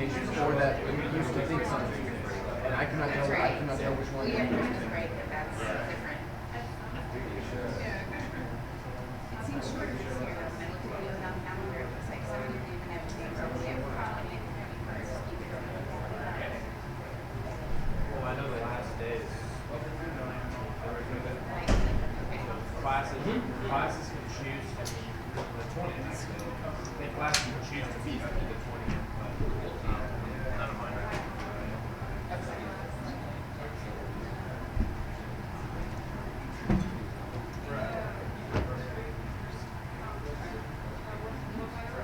qualifications, or that we used to think something. And I cannot tell. I cannot tell which one. We have to just break that that's different. It seems shorter this year though. When I looked at the on the calendar, it looks like some of you even have things over the probably in the 31st. Well, I know the last days. Classes can choose to be the 20th. I think classes can choose to be the 20th, but none of mine are.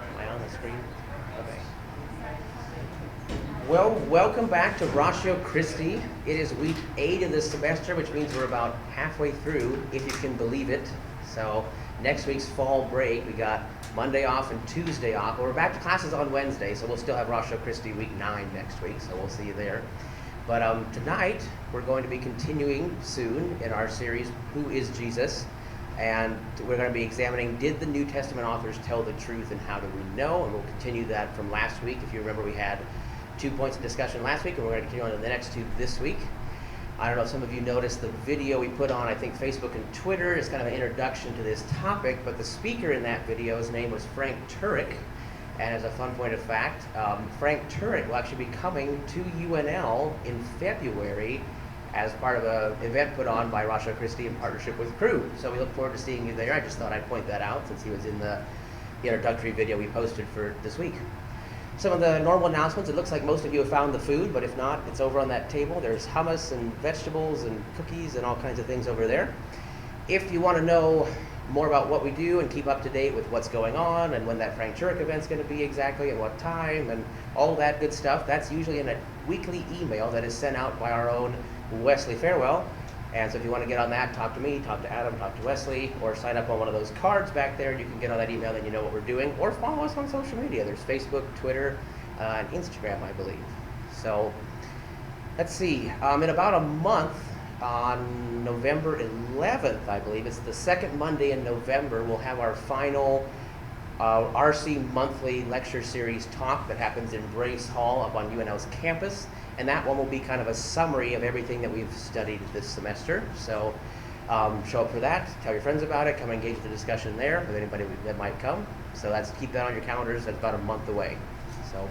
Am I on the screen? Okay. Well, welcome back to Ratio Christi. It is week 8 of this semester, which means we're about halfway through, if you can believe it. So next week's fall break, we got Monday off and Tuesday off. Well, we're back to classes on Wednesday, so we'll still have Ratio Christi week 9 next week, so we'll see you there. But tonight, we're going to be continuing soon in our series, Who is Jesus? And we're going to be examining, did the New Testament authors tell the truth and how do we know? And we'll continue that from last week. If you remember, we had 2 points of discussion last week, and we're going to continue on to the next 2 this week. I don't know if some of you noticed the video we put on, I think, Facebook and Twitter. It's kind of an introduction to this topic, but the speaker in that video, his name was Frank Turek. And as a fun point of fact, Frank Turek will actually be coming to UNL in February as part of an event put on by Ratio Christi in partnership with Crew. So we look forward to seeing you there. I just thought I'd point that out since he was in the introductory video we posted for this week. Some of the normal announcements, it looks like most of you have found the food, but if not, it's over on that table. There's hummus and vegetables and cookies and all kinds of things over there. If you want to know more about what we do and keep up to date with what's going on and when that Frank Turek event's going to be exactly and what time and all that good stuff, that's usually in a weekly email that is sent out by our own Wesley Farewell. And so if you want to get on that, talk to me, talk to Adam, talk to Wesley, or sign up on one of those cards back there. You can get on that email and you know what we're doing, or follow us on social media. There's Facebook, Twitter, and Instagram, I believe. So let's see, in about a month, on November 11th, I believe, it's the second Monday in November, we'll have our final RC monthly lecture series talk that happens in Brace Hall up on UNL's campus. And that one will be kind of a summary of everything that we've studied this semester. So show up for that, tell your friends about it, come engage the discussion there with anybody that might come. So keep that on your calendars. That's about a month away. So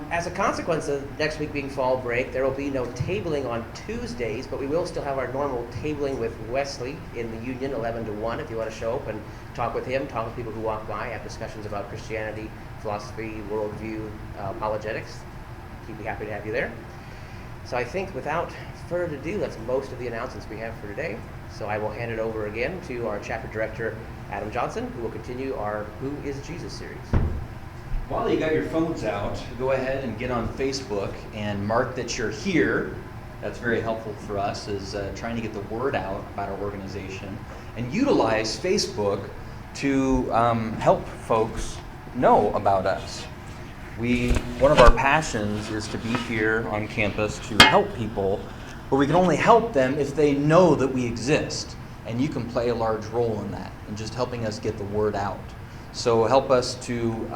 as a consequence of next week being fall break, there will be no tabling on Tuesdays, but we will still have our normal tabling with Wesley in the Union 11 to 1 if you want to show up and talk with him, talk with people who walk by, have discussions about Christianity, philosophy, worldview, apologetics. We'd be happy to have you there. So I think without further ado, that's most of the announcements we have for today. So I will hand it over again to our chapter director, Adam Johnson, who will continue our Who is Jesus series. While you got your phones out, go ahead and get on Facebook and mark that you're here. That's very helpful for us, is trying to get the word out about our organization. And utilize Facebook to help folks know about us. One of our passions is to be here on campus to help people, but we can only help them if they know that we exist. And you can play a large role in that, in just helping us get the word out. So help us to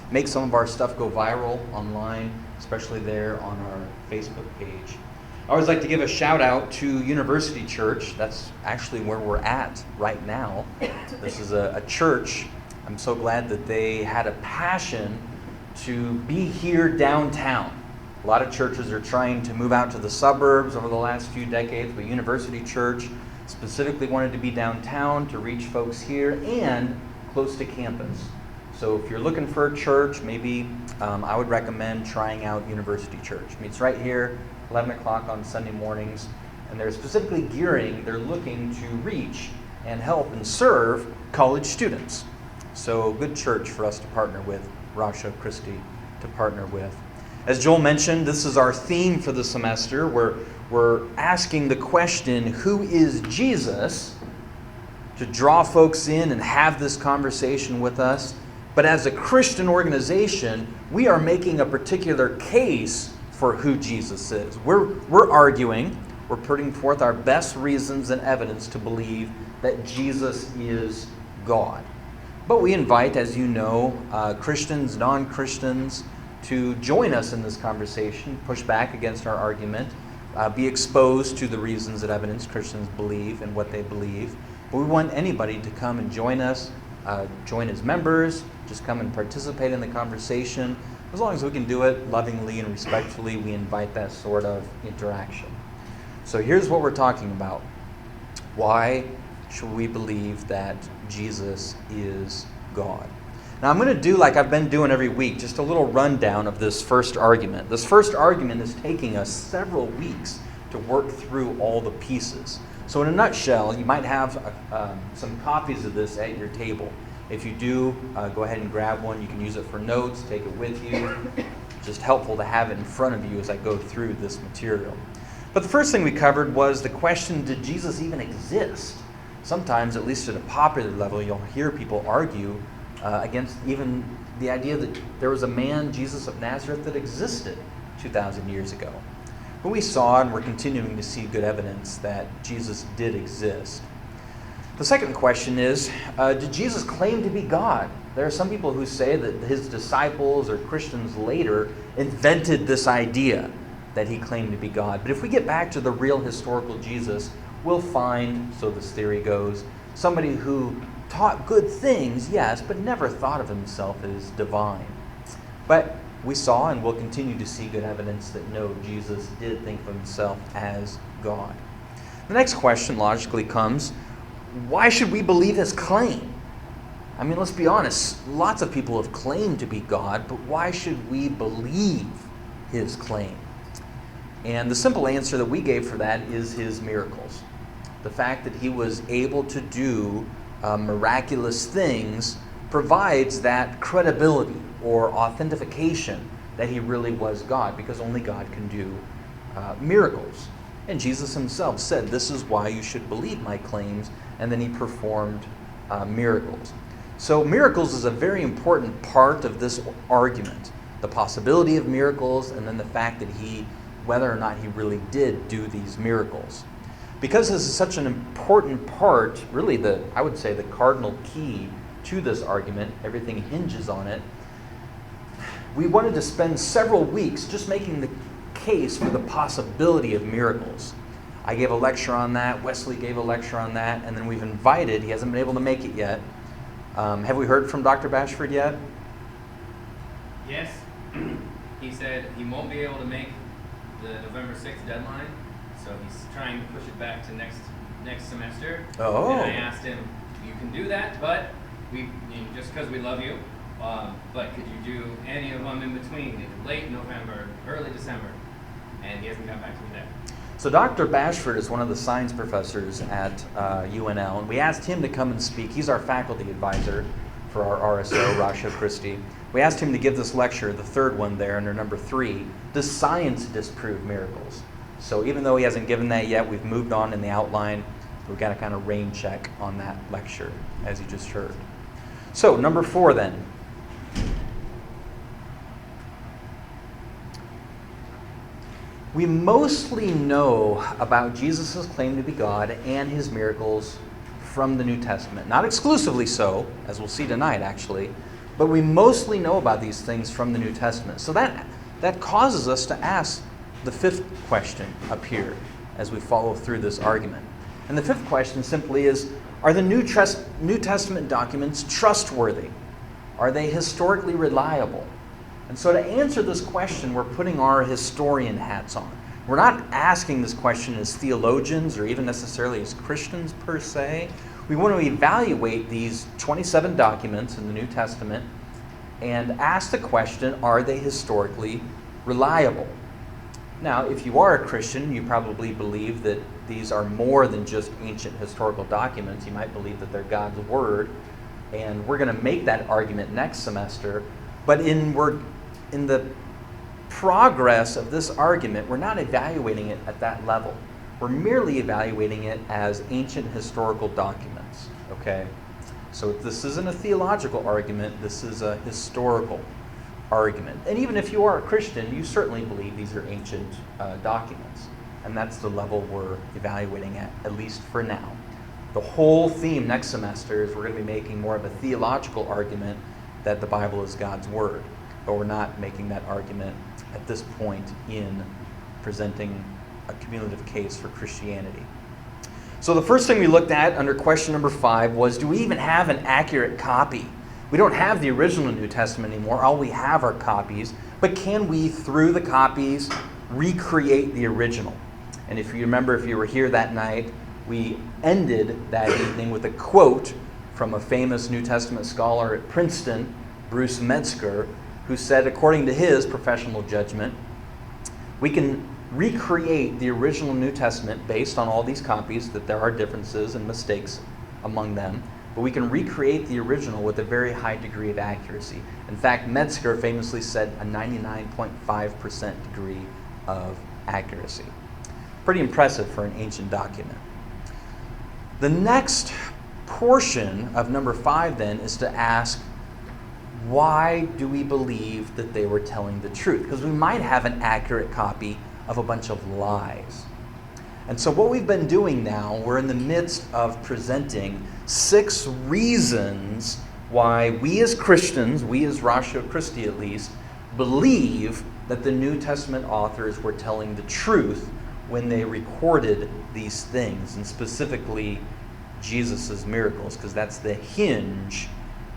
make some of our stuff go viral online, especially there on our Facebook page. I always like to give a shout out to University Church. That's actually where we're at right now. This is a church. I'm so glad that they had a passion to be here downtown. A lot of churches are trying to move out to the suburbs over the last few decades, but University Church specifically wanted to be downtown to reach folks here and close to campus. So if you're looking for a church, maybe I would recommend trying out University Church. It meets right here, 11 o'clock on Sunday mornings, and they're specifically they're looking to reach and help and serve college students. So good church for us to partner with, Ratio Christi to partner with. As Joel mentioned, this is our theme for the semester. We're asking the question, who is Jesus? To draw folks in and have this conversation with us. But as a Christian organization, we are making a particular case for who Jesus is. We're arguing, we're putting forth our best reasons and evidence to believe that Jesus is God. But we invite, as you know, Christians, non-Christians, to join us in this conversation, push back against our argument, be exposed to the reasons that evidence Christians believe and what they believe. But we want anybody to come and join us, join as members, just come and participate in the conversation. As long as we can do it lovingly and respectfully, we invite that sort of interaction. So here's what we're talking about. Why should we believe that Jesus is God? Now I'm going to do like I've been doing every week, just a little rundown of this first argument. This first argument is taking us several weeks to work through all the pieces. So in a nutshell, you might have some copies of this at your table. If you do, go ahead and grab one. You can use it for notes, take it with you. Just helpful to have it in front of you as I go through this material. But the first thing we covered was the question, did Jesus even exist? Sometimes, at least at a popular level, you'll hear people argue against even the idea that there was a man, Jesus of Nazareth, that existed 2,000 years ago. But we saw, and we're continuing to see good evidence that Jesus did exist. The second question is, did Jesus claim to be God? There are some people who say that his disciples or Christians later invented this idea that he claimed to be God. But if we get back to the real historical Jesus, we'll find, so this theory goes, somebody who taught good things, yes, but never thought of himself as divine. But we saw and will continue to see good evidence that no, Jesus did think of himself as God. The next question logically comes, why should we believe his claim? I mean, let's be honest, lots of people have claimed to be God, but why should we believe his claim? And the simple answer that we gave for that is his miracles. The fact that he was able to do miraculous things provides that credibility or authentication that he really was God, because only God can do miracles. And Jesus himself said, this is why you should believe my claims, and then he performed miracles. So miracles is a very important part of this argument. The possibility of miracles, and then the fact that whether or not he really did do these miracles. Because this is such an important part, really I would say the cardinal key to this argument, everything hinges on it, we wanted to spend several weeks just making the case for the possibility of miracles. I gave a lecture on that, Wesley gave a lecture on that, and then we've invited, he hasn't been able to make it yet. Have we heard from Dr. Bashford yet? Yes. He said he won't be able to make the November 6th deadline, so he's trying to push it back to next semester. Oh. And I asked him, you can do that, but just because we love you, but could you do any of them in between, late November, early December? And he hasn't got back to me there. So Dr. Bashford is one of the science professors at UNL, and we asked him to come and speak. He's our faculty advisor for our RSO, Ratio Christi. We asked him to give this lecture, the third one there, under number 3, Does Science Disprove Miracles? So even though he hasn't given that yet, we've moved on in the outline. We've got to kind of rain check on that lecture, as you just heard. So number 4 then. We mostly know about Jesus' claim to be God and his miracles from the New Testament. Not exclusively so, as we'll see tonight actually, but we mostly know about these things from the New Testament. So that causes us to ask the 5th question up here as we follow through this argument. And the 5th question simply is, are the New Testament documents trustworthy? Are they historically reliable? And so to answer this question, we're putting our historian hats on. We're not asking this question as theologians or even necessarily as Christians per se. We want to evaluate these 27 documents in the New Testament and ask the question, are they historically reliable? Now, if you are a Christian, you probably believe that these are more than just ancient historical documents. You might believe that they're God's Word, and we're going to make that argument next semester. But in the progress of this argument, we're not evaluating it at that level. We're merely evaluating it as ancient historical documents, okay? So this isn't a theological argument, this is a historical argument. And even if you are a Christian, you certainly believe these are ancient documents. And that's the level we're evaluating at least for now. The whole theme next semester is we're going to be making more of a theological argument that the Bible is God's Word. but we're not making that argument at this point in presenting a cumulative case for Christianity. So the first thing we looked at under question number 5 was, do we even have an accurate copy? We don't have the original New Testament anymore. All we have are copies. But can we, through the copies, recreate the original? And if you remember, if you were here that night, we ended that evening with a quote from a famous New Testament scholar at Princeton, Bruce Metzger, who said, according to his professional judgment, we can recreate the original New Testament based on all these copies, that there are differences and mistakes among them, but we can recreate the original with a very high degree of accuracy. In fact, Metzger famously said a 99.5% degree of accuracy. Pretty impressive for an ancient document. The next portion of number 5 then is to ask, why do we believe that they were telling the truth? Because we might have an accurate copy of a bunch of lies. And so what we've been doing now, we're in the midst of presenting 6 reasons why we as Christians, we as Ratio Christi at least, believe that the New Testament authors were telling the truth when they recorded these things, and specifically Jesus' miracles, because that's the hinge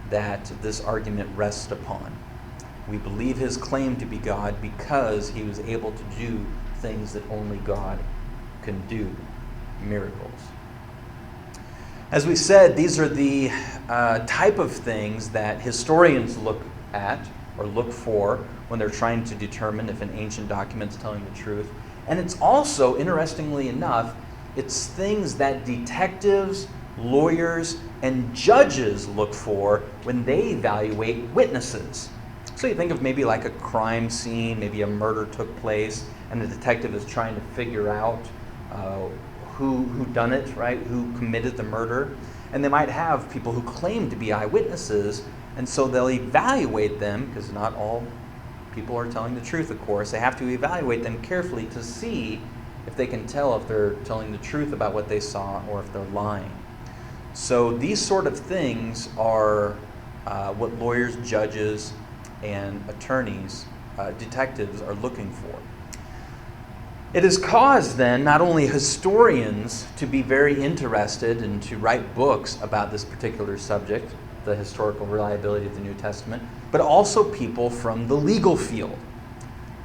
that this argument rests upon. We believe his claim to be God because he was able to do things that only God can do, miracles. As we said, these are the type of things that historians look at or look for when they're trying to determine if an ancient document's telling the truth. And it's also, interestingly enough, it's things that detectives, lawyers, and judges look for when they evaluate witnesses. So you think of maybe like a crime scene, maybe a murder took place, and the detective is trying to figure out who done it, right? Who committed the murder. And they might have people who claim to be eyewitnesses, and so they'll evaluate them, because not all people are telling the truth, of course. They have to evaluate them carefully to see if they can tell if they're telling the truth about what they saw or if they're lying. So these sort of things are what lawyers, judges, and attorneys, detectives are looking for. It has caused then not only historians to be very interested and to write books about this particular subject, the historical reliability of the New Testament, but also people from the legal field.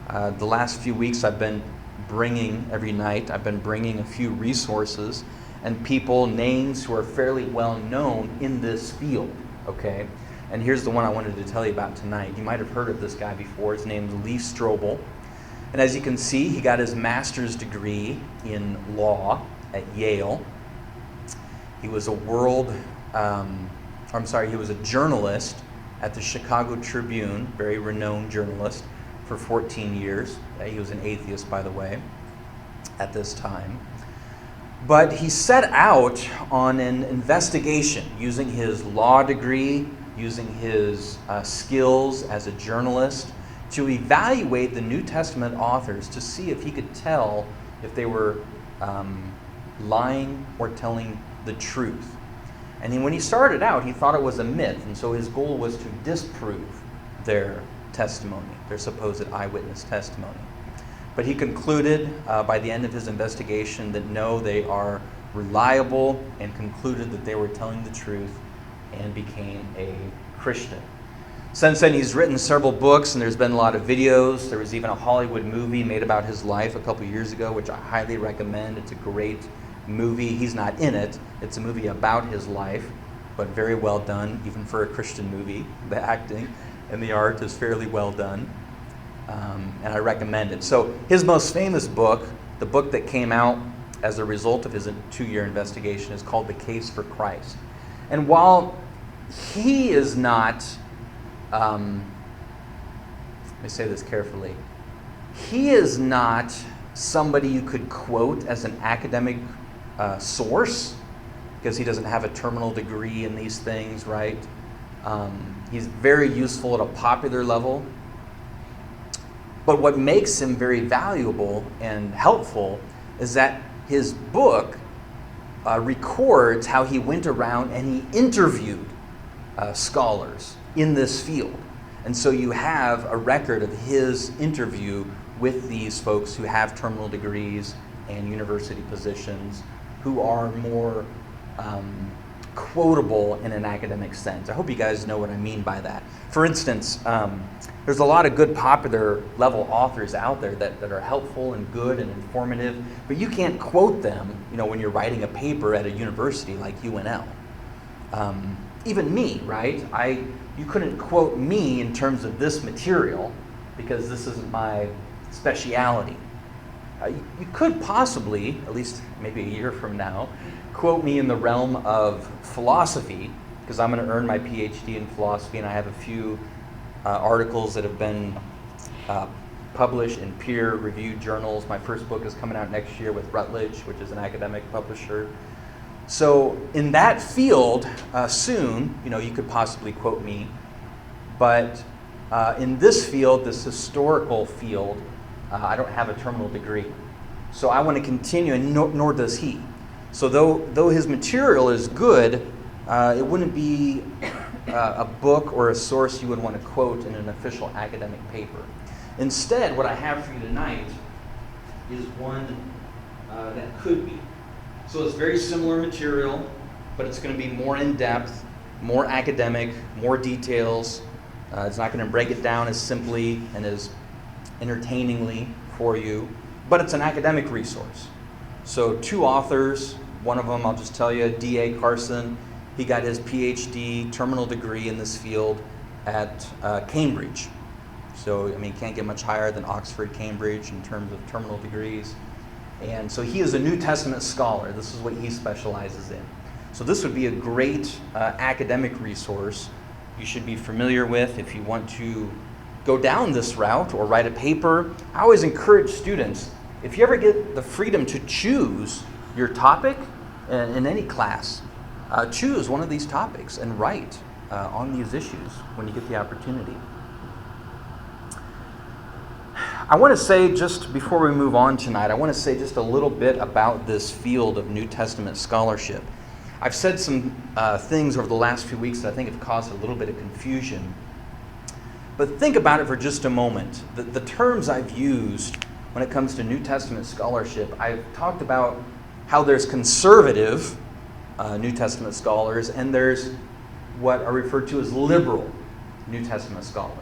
The last few weeks I've been bringing, every night, I've been bringing a few resources and people, names who are fairly well known in this field, okay? And here's the one I wanted to tell you about tonight. You might have heard of this guy before. His name is Lee Strobel. And as you can see, he got his master's degree in law at Yale. He was he was a journalist at the Chicago Tribune, very renowned journalist, for 14 years. He was an atheist, by the way, at this time. But he set out on an investigation using his law degree, using his skills as a journalist, to evaluate the New Testament authors to see if he could tell if they were lying or telling the truth. And when he started out, he thought it was a myth, and so his goal was to disprove their testimony, their supposed eyewitness testimony. But he concluded by the end of his investigation that no, they are reliable, and concluded that they were telling the truth, and became a Christian. Since then, he's written several books, and there's been a lot of videos. There was even a Hollywood movie made about his life a couple years ago, which I highly recommend. It's a great movie. He's not in it. It's a movie about his life, but very well done, even for a Christian movie. The acting and the art is fairly well done, and I recommend it. So his most famous book, the book that came out as a result of his 2-year investigation, is called The Case for Christ. And while he is not, let me say this carefully, he is not somebody you could quote as an academic source, because he doesn't have a terminal degree in these things, right? He's very useful at a popular level. But what makes him very valuable and helpful is that his book records how he went around and he interviewed scholars in this field. And so you have a record of his interview with these folks who have terminal degrees and university positions, who are more quotable in an academic sense. I hope you guys know what I mean by that. For instance, there's a lot of good popular level authors out there that are helpful and good and informative, but you can't quote them, when you're writing a paper at a university like UNL. Even me, right? You couldn't quote me in terms of this material because this isn't my speciality. You could possibly, at least maybe a year from now, quote me in the realm of philosophy, because I'm going to earn my PhD in philosophy, and I have a few articles that have been published in peer-reviewed journals. My first book is coming out next year with Routledge, which is an academic publisher. So in that field, soon, you could possibly quote me, but in this field, this historical field, I don't have a terminal degree. So I want to continue, and nor does he. So though his material is good, it wouldn't be a book or a source you would want to quote in an official academic paper. Instead, what I have for you tonight is one that could be. So it's very similar material, but it's going to be more in-depth, more academic, more details. It's not going to break it down as simply and as entertainingly for you, but it's an academic resource. So 2 authors, one of them I'll just tell you, D.A. Carson. He got his PhD terminal degree in this field at Cambridge. So, you can't get much higher than Oxford, Cambridge in terms of terminal degrees. And so he is a New Testament scholar. This is what he specializes in. So this would be a great academic resource you should be familiar with if you want to go down this route or write a paper. I always encourage students, if you ever get the freedom to choose your topic in any class, choose one of these topics and write on these issues when you get the opportunity. I want to say, just before we move on tonight, I want to say just a little bit about this field of New Testament scholarship. I've said some things over the last few weeks that I think have caused a little bit of confusion. But think about it for just a moment. The terms I've used when it comes to New Testament scholarship, I've talked about how there's conservative New Testament scholars and there's what are referred to as liberal New Testament scholars.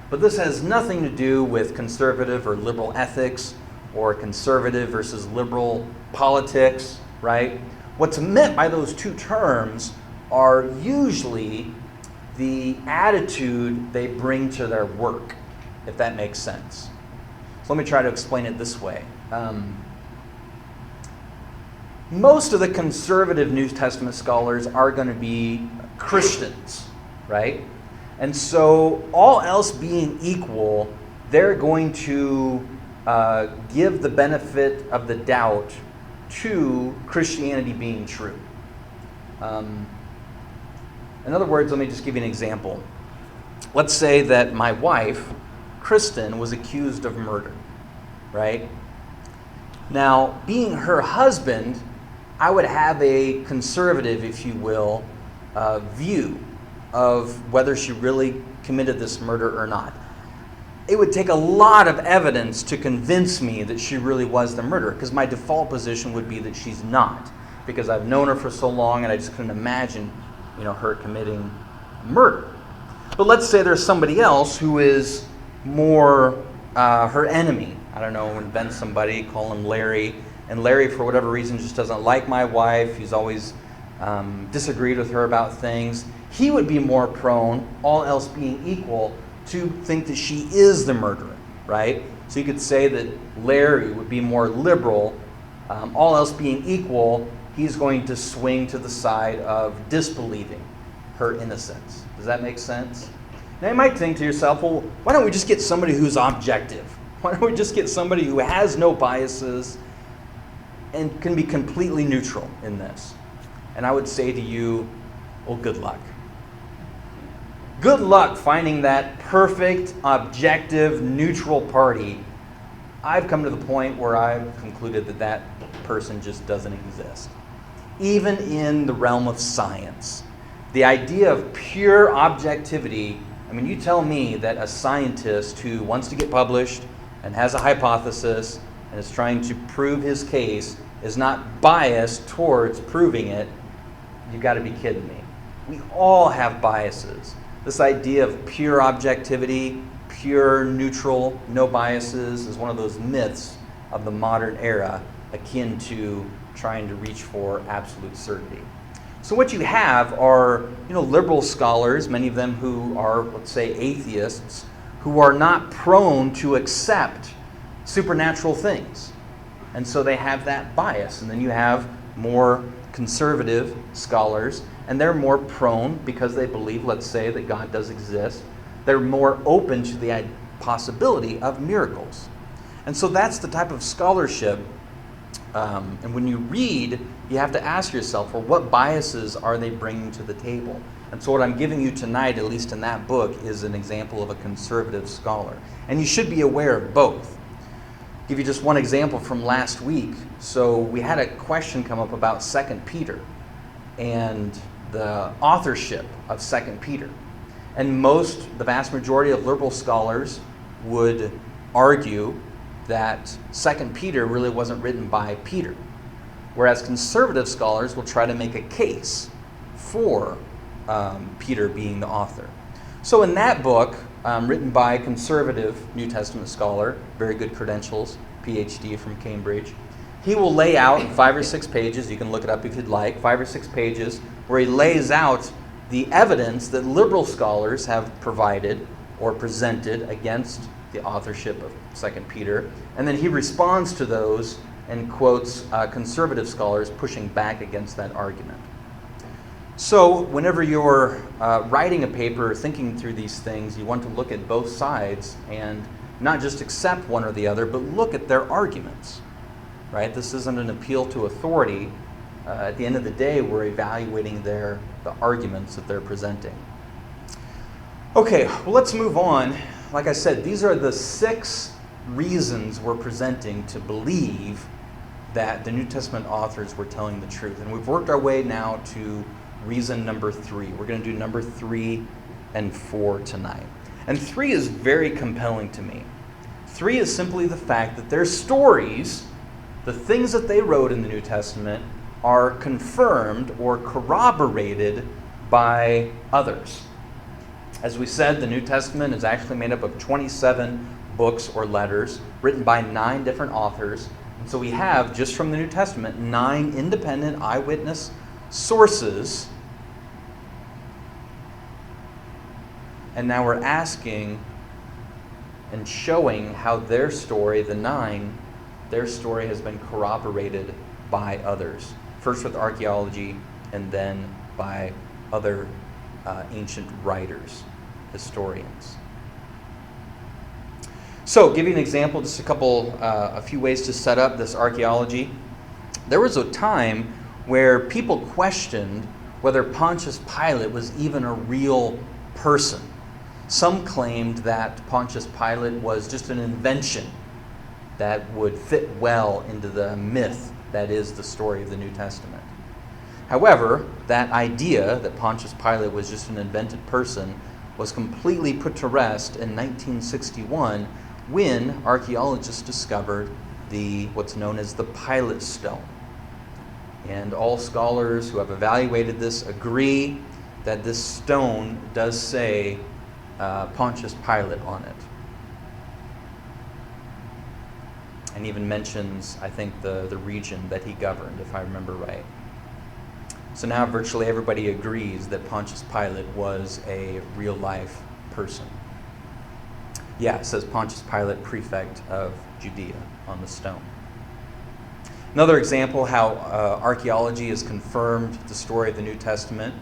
But this has nothing to do with conservative or liberal ethics or conservative versus liberal politics, right? What's meant by those 2 terms are usually the attitude they bring to their work, if that makes sense. So let me try to explain it this way. Most of the conservative New Testament scholars are going to be Christians, right? And so, all else being equal, they're going to give the benefit of the doubt to Christianity being true. In other words, let me just give you an example. Let's say that my wife, Kristen, was accused of murder, right? Now, being her husband, I would have a conservative, if you will, view of whether she really committed this murder or not. It would take a lot of evidence to convince me that she really was the murderer, because my default position would be that she's not, because I've known her for so long and I just couldn't imagine, her committing murder. But let's say there's somebody else who is more her enemy. I don't know, invent somebody, call him Larry, and Larry, for whatever reason, just doesn't like my wife. He's always disagreed with her about things. He would be more prone, all else being equal, to think that she is the murderer, right? So you could say that Larry would be more liberal. All else being equal, he's going to swing to the side of disbelieving her innocence. Does that make sense? Now you might think to yourself, well, why don't we just get somebody who's objective? Why don't we just get somebody who has no biases and can be completely neutral in this? And I would say to you, well, good luck. Good luck finding that perfect, objective, neutral party. I've come to the point where I've concluded that that person just doesn't exist. Even in the realm of science, the idea of pure objectivity, mean, you tell me that a scientist who wants to get published and has a hypothesis and is trying to prove his case is not biased towards proving it. You've got to be kidding me. We all have biases. This idea of pure objectivity, pure neutral, no biases, is one of those myths of the modern era, akin to trying to reach for absolute certainty. So what you have are, liberal scholars, many of them who are, let's say, atheists, who are not prone to accept supernatural things. And so they have that bias. And then you have more conservative scholars, and they're more prone, because they believe, let's say, that God does exist, they're more open to the possibility of miracles. And so that's the type of scholarship. And when you read, you have to ask yourself, well, what biases are they bringing to the table? And so what I'm giving you tonight, at least in that book, is an example of a conservative scholar. And you should be aware of both. I'll give you just one example from last week. So we had a question come up about 2 Peter and the authorship of 2 Peter. And the vast majority of liberal scholars would argue that 2 Peter really wasn't written by Peter, whereas conservative scholars will try to make a case for Peter being the author. So in that book, written by a conservative New Testament scholar, very good credentials, PhD from Cambridge, he will lay out in 5 or 6 pages, you can look it up if you'd like, 5 or 6 pages, where he lays out the evidence that liberal scholars have provided or presented against the authorship of 2 Peter, and then he responds to those and quotes conservative scholars pushing back against that argument. So whenever you're writing a paper or thinking through these things, you want to look at both sides and not just accept one or the other, but look at their arguments. Right? This isn't an appeal to authority. At the end of the day, we're evaluating the arguments that they're presenting. Okay, well, let's move on. Like I said, these are the 6 reasons we're presenting to believe that the New Testament authors were telling the truth. And we've worked our way now to reason number 3. We're going to do number 3 and 4 tonight. And 3 is very compelling to me. 3 is simply the fact that their stories, the things that they wrote in the New Testament, are confirmed or corroborated by others. As we said, the New Testament is actually made up of 27 books or letters written by 9 different authors. And so we have, just from the New Testament, 9 independent eyewitness sources. And now we're asking and showing how their story, the 9, their story has been corroborated by others. First with archaeology, and then by other ancient writers, historians. So, give you an example, just a few ways to set up this archaeology. There was a time where people questioned whether Pontius Pilate was even a real person. Some claimed that Pontius Pilate was just an invention that would fit well into the myth that is the story of the New Testament. However, that idea that Pontius Pilate was just an invented person was completely put to rest in 1961 when archaeologists discovered what's known as the Pilate Stone. And all scholars who have evaluated this agree that this stone does say Pontius Pilate on it. And even mentions, I think, the region that he governed, if I remember right. So now virtually everybody agrees that Pontius Pilate was a real-life person. Yeah, it says Pontius Pilate, prefect of Judea, on the stone. Another example how archaeology has confirmed the story of the New Testament.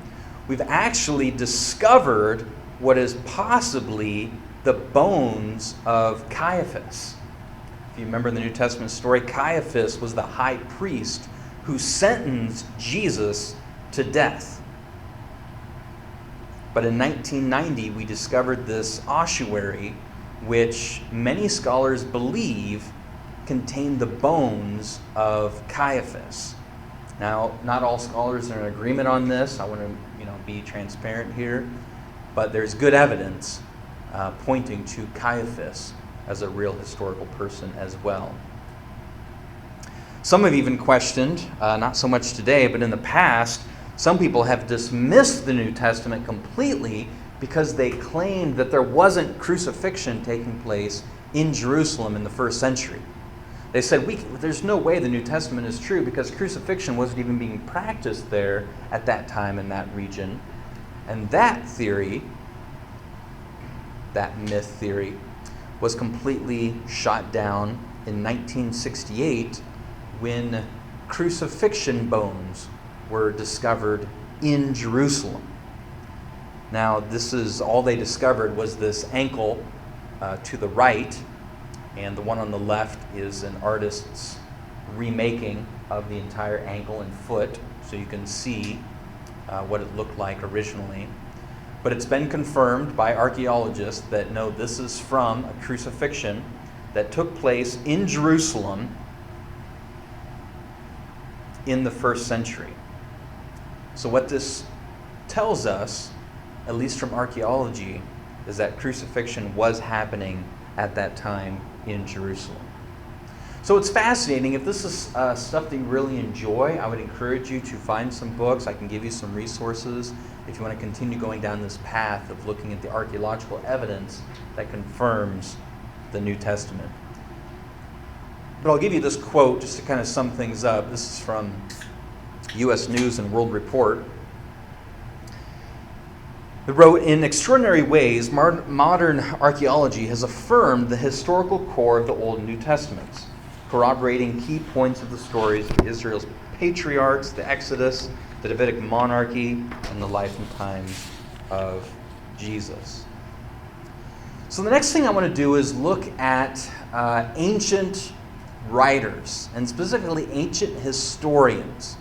We've actually discovered what is possibly the bones of Caiaphas. If you remember the New Testament story, Caiaphas was the high priest who sentenced Jesus to death. But in 1990, we discovered this ossuary, which many scholars believe contained the bones of Caiaphas. Now, not all scholars are in agreement on this. I want to be transparent here. but there's good evidence pointing to Caiaphas as a real historical person as well. Some have even questioned, not so much today, but in the past, some people have dismissed the New Testament completely because they claimed that there wasn't crucifixion taking place in Jerusalem in the first century. They said, there's no way the New Testament is true because crucifixion wasn't even being practiced there at that time in that region. And that theory, that myth theory, was completely shot down in 1968 when crucifixion bones were discovered in Jerusalem. Now, this is all they discovered was this ankle to the right, and the one on the left is an artist's remaking of the entire ankle and foot, so you can see what it looked like originally. But it's been confirmed by archaeologists that no, this is from a crucifixion that took place in Jerusalem in the first century. So what this tells us, at least from archaeology, is that crucifixion was happening at that time in Jerusalem. So it's fascinating. If this is stuff that you really enjoy, I would encourage you to find some books. I can give you some resources if you want to continue going down this path of looking at the archaeological evidence that confirms the New Testament. But I'll give you this quote just to kind of sum things up. This is from U.S. News and World Report. It wrote, "In extraordinary ways, modern archaeology has affirmed the historical core of the Old and New Testaments, corroborating key points of the stories of Israel's patriarchs, the Exodus, the Davidic monarchy, and the life and times of Jesus." So the next thing I want to do is look at ancient writers, and specifically ancient historians.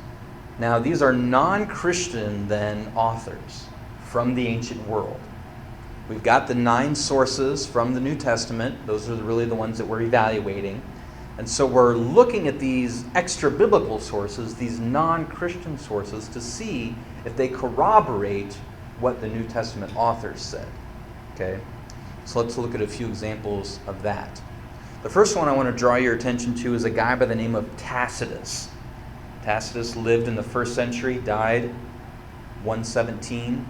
Now, these are non-Christian, then, authors from the ancient world. We've got the 9 sources from the New Testament. Those are really the ones that we're evaluating. And so we're looking at these extra-biblical sources, these non-Christian sources, to see if they corroborate what the New Testament authors said. Okay? So let's look at a few examples of that. The first one I want to draw your attention to is a guy by the name of Tacitus. Tacitus lived in the first century, died 117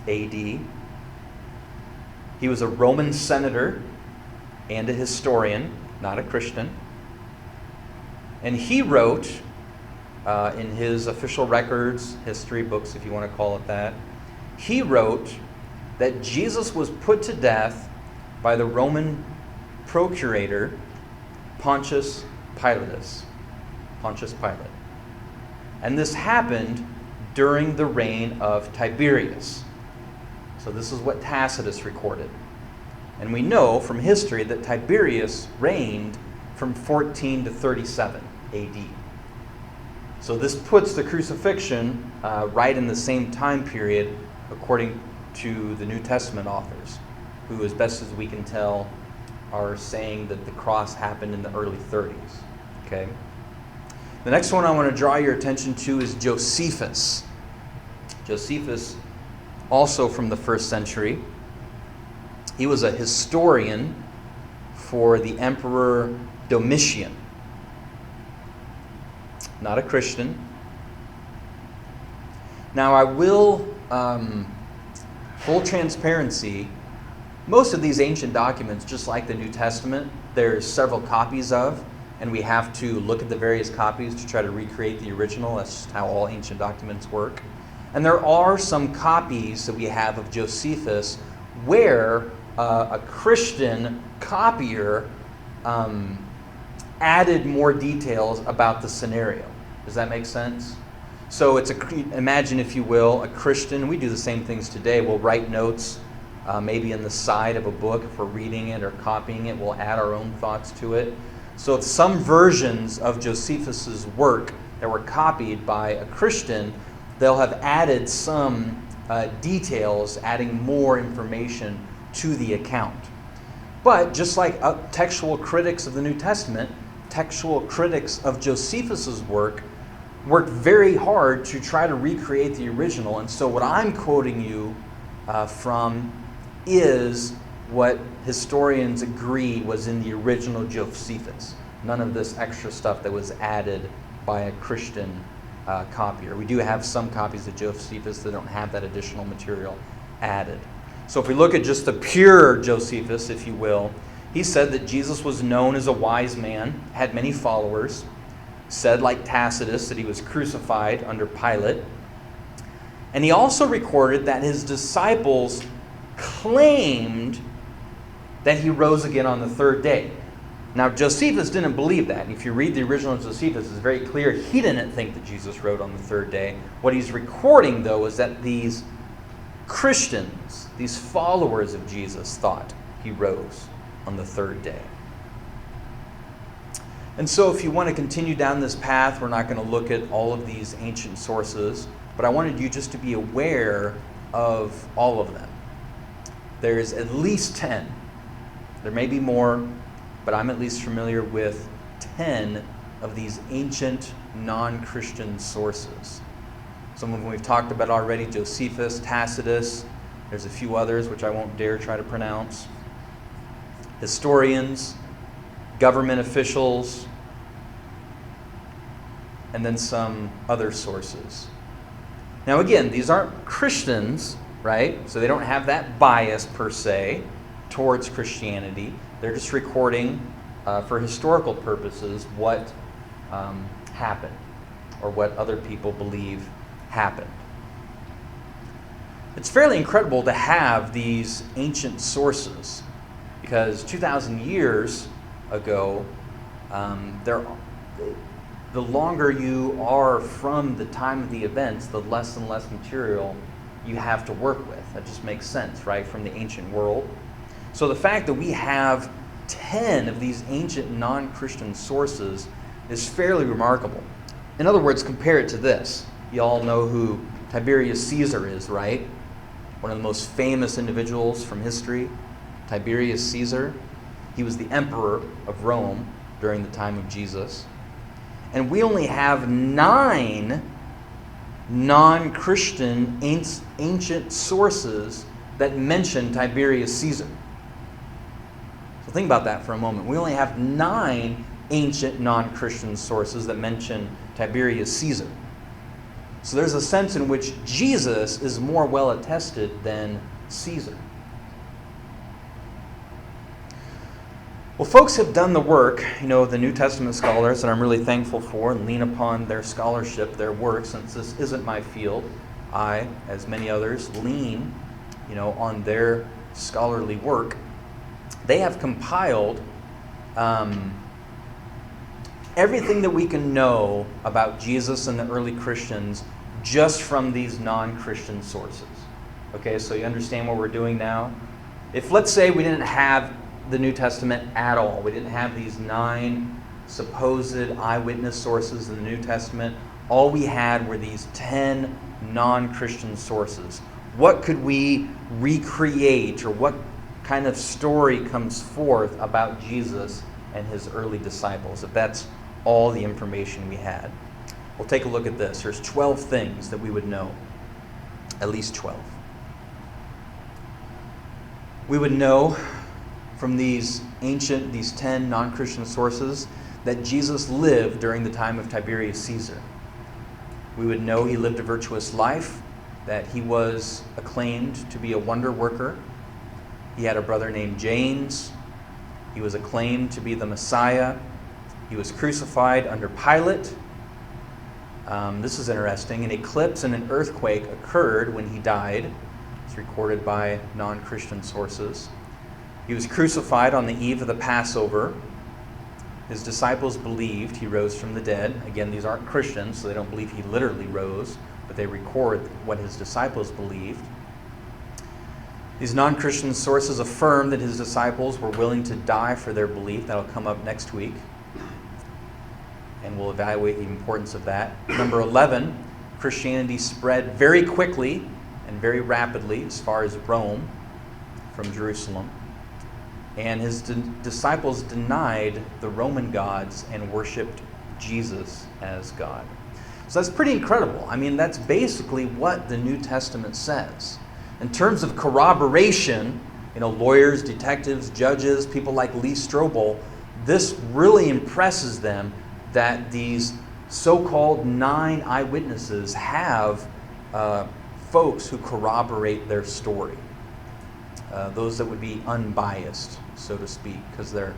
AD. He was a Roman senator and a historian, not a Christian. And he wrote in his official records, history books if you want to call it that, he wrote that Jesus was put to death by the Roman procurator Pontius Pilate. And this happened during the reign of Tiberius. So this is what Tacitus recorded. And we know from history that Tiberius reigned from 14 to 37 AD. So this puts the crucifixion right in the same time period according to the New Testament authors, who, as best as we can tell, are saying that the cross happened in the early 30s. Okay? The next one I want to draw your attention to is Josephus. Josephus, also from the first century. He was a historian for the Emperor Domitian. Not a Christian. Now I will, full transparency, most of these ancient documents, just like the New Testament, there's several copies of, and we have to look at the various copies to try to recreate the original. That's just how all ancient documents work. And there are some copies that we have of Josephus where a Christian copier added more details about the scenario. Does that make sense? So it's imagine, if you will, a Christian. We do the same things today. We'll write notes maybe in the side of a book if we're reading it or copying it. We'll add our own thoughts to it. So if some versions of Josephus's work that were copied by a Christian, they'll have added some details, adding more information to the account. But just like textual critics of the New Testament, textual critics of Josephus's work worked very hard to try to recreate the original. And so what I'm quoting you from is what historians agree was in the original Josephus. None of this extra stuff that was added by a Christian copier. We do have some copies of Josephus that don't have that additional material added. So if we look at just the pure Josephus, if you will, he said that Jesus was known as a wise man, had many followers, said like Tacitus that he was crucified under Pilate. And he also recorded that his disciples claimed that he rose again on the third day. Now, Josephus didn't believe that. If you read the original Josephus, it's very clear he didn't think that Jesus rose on the third day. What he's recording, though, is that these Christians, these followers of Jesus, thought he rose on the third day. And so if you want to continue down this path, we're not going to look at all of these ancient sources, but I wanted you just to be aware of all of them. There's at least 10. There may be more, but I'm at least familiar with 10 of these ancient non-Christian sources. Some of them we've talked about already: Josephus, Tacitus. There's a few others which I won't dare try to pronounce. Historians, government officials, and then some other sources. Now again, these aren't Christians, right? So they don't have that bias per se towards Christianity. They're just recording for historical purposes what happened, or what other people believe happened. It's fairly incredible to have these ancient sources, because 2,000 years ago, the longer you are from the time of the events, the less and less material you have to work with. That just makes sense, right, from the ancient world. So the fact that we have 10 of these ancient non-Christian sources is fairly remarkable. In other words, compare it to this. You all know who Tiberius Caesar is, right? One of the most famous individuals from history, Tiberius Caesar. He was the emperor of Rome during the time of Jesus. And we only have 9 non-Christian ancient sources that mention Tiberius Caesar. So think about that for a moment. We only have 9 ancient non-Christian sources that mention Tiberius Caesar. So there's a sense in which Jesus is more well attested than Caesar. Well, folks have done the work, the New Testament scholars, and I'm really thankful for and lean upon their scholarship, their work, since this isn't my field. I, as many others, lean, on their scholarly work. They have compiled everything that we can know about Jesus and the early Christians just from these non-Christian sources. Okay, so you understand what we're doing now? If, let's say, we didn't have the New Testament at all, we didn't have these 9 supposed eyewitness sources in the New Testament, all we had were these 10 non-Christian sources. What could we recreate, or what kind of story comes forth about Jesus and his early disciples, if that's all the information we had? We'll take a look at this. There's 12 things that we would know, at least 12. We would know from these 10 non-Christian sources that Jesus lived during the time of Tiberius Caesar. We would know he lived a virtuous life, that he was acclaimed to be a wonder worker. He had a brother named James. He was acclaimed to be the Messiah. He was crucified under Pilate. This is interesting. An eclipse and an earthquake occurred when he died. It's recorded by non-Christian sources. He was crucified on the eve of the Passover. His disciples believed he rose from the dead. Again, these aren't Christians, so they don't believe he literally rose, but they record what his disciples believed. These non-Christian sources affirm that his disciples were willing to die for their belief. That'll come up next week, and we'll evaluate the importance of that. Number 11, Christianity spread very quickly and very rapidly as far as Rome from Jerusalem. And his disciples denied the Roman gods and worshipped Jesus as God. So that's pretty incredible. I mean, that's basically what the New Testament says. In terms of corroboration, lawyers, detectives, judges, people like Lee Strobel, this really impresses them that these so-called 9 eyewitnesses have folks who corroborate their story. Those that would be unbiased, so to speak, because they're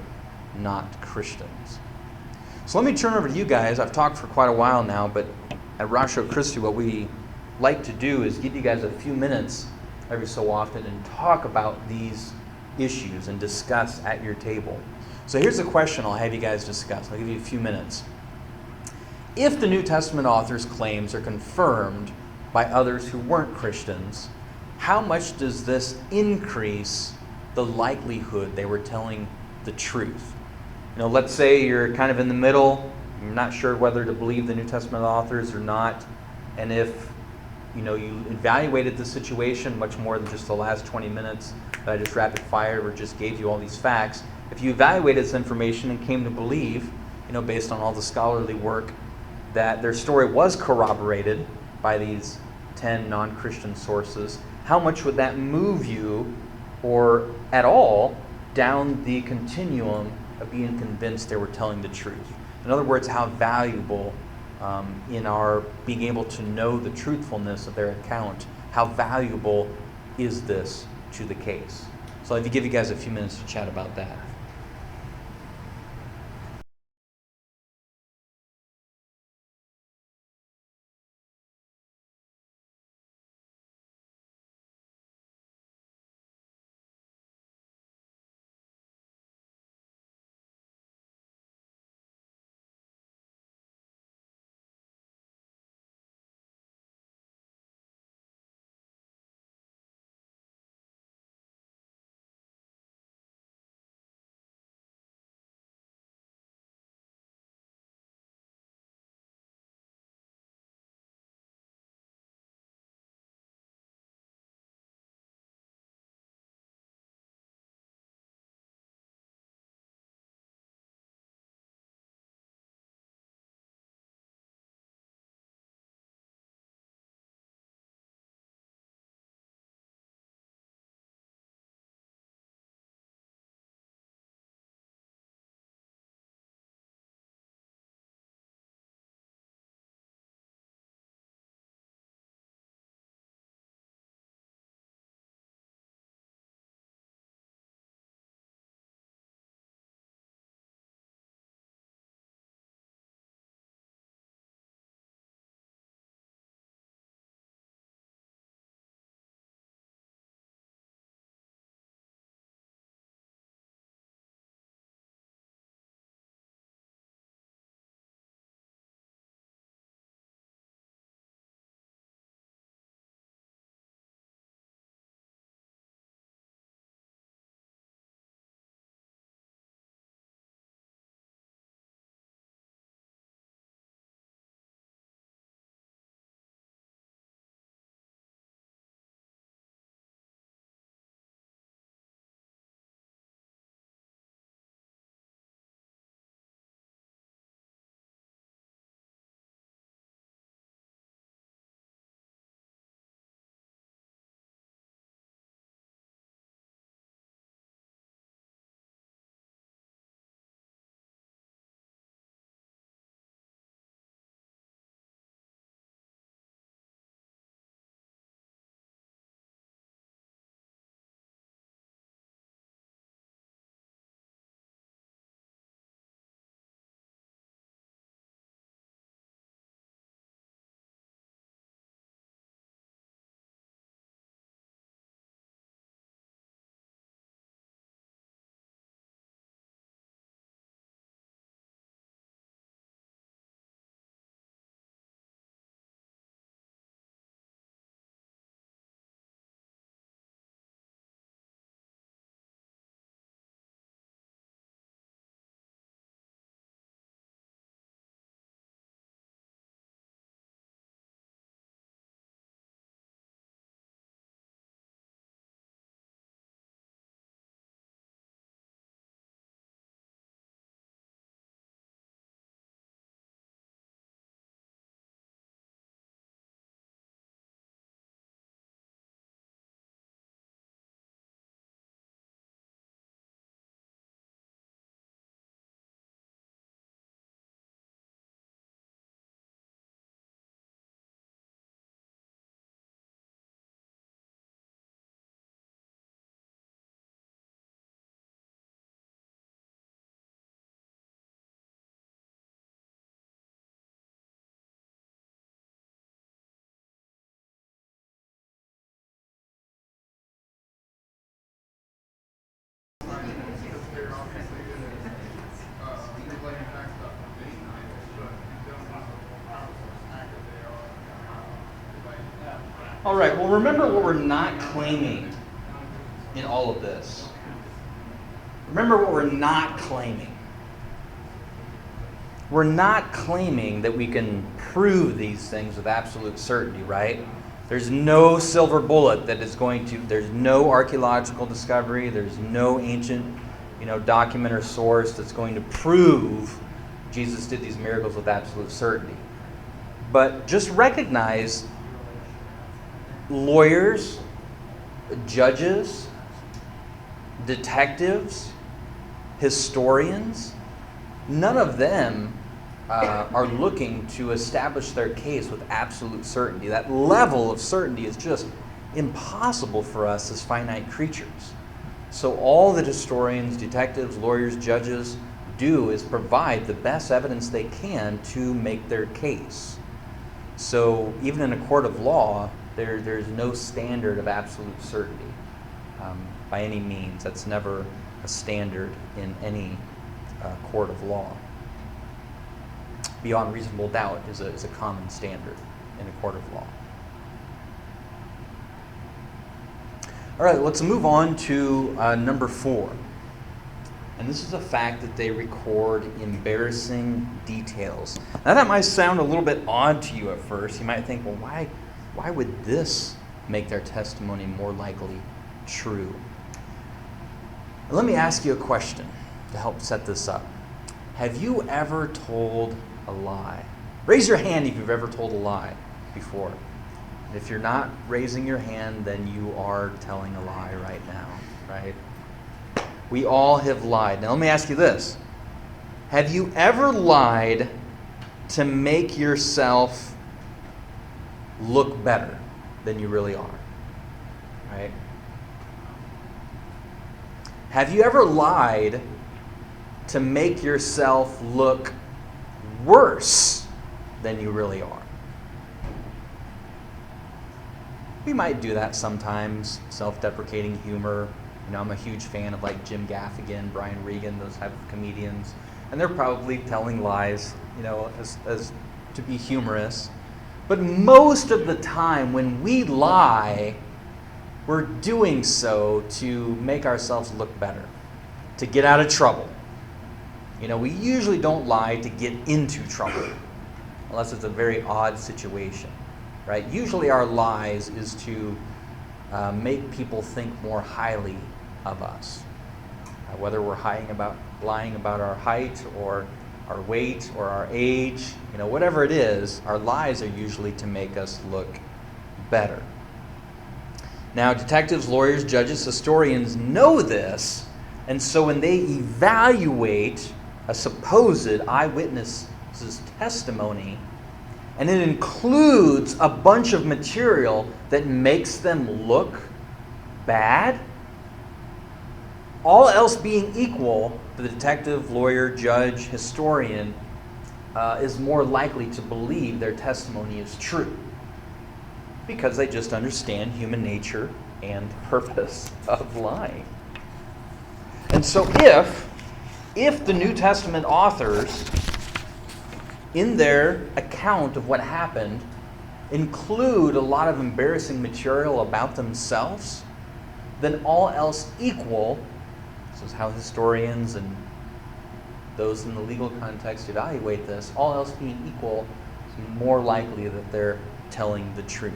not Christians. So let me turn over to you guys. I've talked for quite a while now, but at Ratio Christi, what we like to do is give you guys a few minutes every so often and talk about these issues and discuss at your table. So here's a question I'll have you guys discuss. I'll give you a few minutes. If the New Testament author's claims are confirmed by others who weren't Christians, how much does this increase the likelihood they were telling the truth? Let's say you're kind of in the middle, you're not sure whether to believe the New Testament authors or not, and if you evaluated the situation much more than just the last 20 minutes that I just rapid fired or just gave you all these facts, if you evaluated this information and came to believe, based on all the scholarly work, that their story was corroborated by these 10 non-Christian sources, how much would that move you, or at all, down the continuum of being convinced they were telling the truth? In other words, how valuable in our being able to know the truthfulness of their account, how valuable is this to the case? So I'll give you guys a few minutes to chat about that. All right, well, remember what we're not claiming in all of this. Remember what we're not claiming. We're not claiming that we can prove these things with absolute certainty, right? There's no silver bullet that is going to, there's no archaeological discovery, there's no ancient, document or source that's going to prove Jesus did these miracles with absolute certainty. But just recognize lawyers, judges, detectives, historians, none of them are looking to establish their case with absolute certainty. That level of certainty is just impossible for us as finite creatures. So all that historians, detectives, lawyers, judges do is provide the best evidence they can to make their case. So even in a court of law, there's no standard of absolute certainty by any means. That's never a standard in any court of law. Beyond reasonable doubt is a common standard in a court of law. All right, let's move on to number 4. And this is a fact that they record embarrassing details. Now that might sound a little bit odd to you at first. You might think, well, why would this make their testimony more likely true? Let me ask you a question to help set this up. Have you ever told a lie? Raise your hand if you've ever told a lie before. If you're not raising your hand, then you are telling a lie right now, right? We all have lied. Now let me ask you this. Have you ever lied to make yourself look better than you really are? Right? Have you ever lied to make yourself look worse than you really are? We might do that sometimes, self-deprecating humor. I'm a huge fan of like Jim Gaffigan, Brian Regan, those type of comedians. And they're probably telling lies, as to be humorous. But most of the time when we lie, we're doing so to make ourselves look better, to get out of trouble. We usually don't lie to get into trouble, unless it's a very odd situation, right? Usually our lies is to make people think more highly of us. Whether we're lying about our height or our weight or our age, whatever it is, our lies are usually to make us look better. Now, detectives, lawyers, judges, historians know this, and so when they evaluate a supposed eyewitness's testimony, and it includes a bunch of material that makes them look bad, all else being equal, the detective, lawyer, judge, historian is more likely to believe their testimony is true because they just understand human nature and purpose of lying. And so if the New Testament authors, in their account of what happened, include a lot of embarrassing material about themselves, then all else equal, this is how historians and those in the legal context evaluate this, all else being equal, it's more likely that they're telling the truth.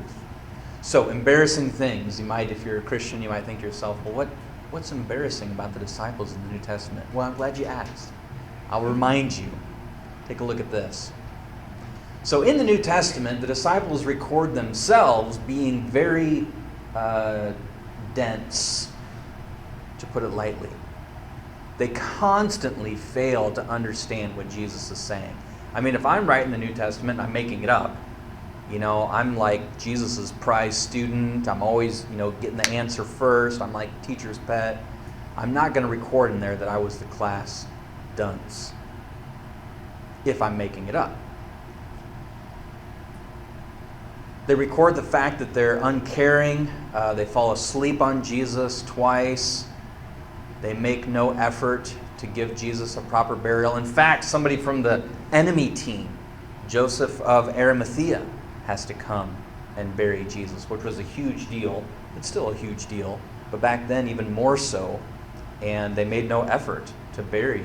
So embarrassing things, if you're a Christian, you might think to yourself, well, what's embarrassing about the disciples in the New Testament? Well, I'm glad you asked. I'll remind you. Take a look at this. So in the New Testament, the disciples record themselves being very dense, to put it lightly. They constantly fail to understand what Jesus is saying. If I'm writing the New Testament and I'm making it up, I'm like Jesus' prize student. I'm always, getting the answer first. I'm like teacher's pet. I'm not going to record in there that I was the class dunce if I'm making it up. They record the fact that they're uncaring. They fall asleep on Jesus twice. They make no effort to give Jesus a proper burial. In fact, somebody from the enemy team, Joseph of Arimathea, has to come and bury Jesus, which was a huge deal. It's still a huge deal, but back then even more so. And they made no effort to bury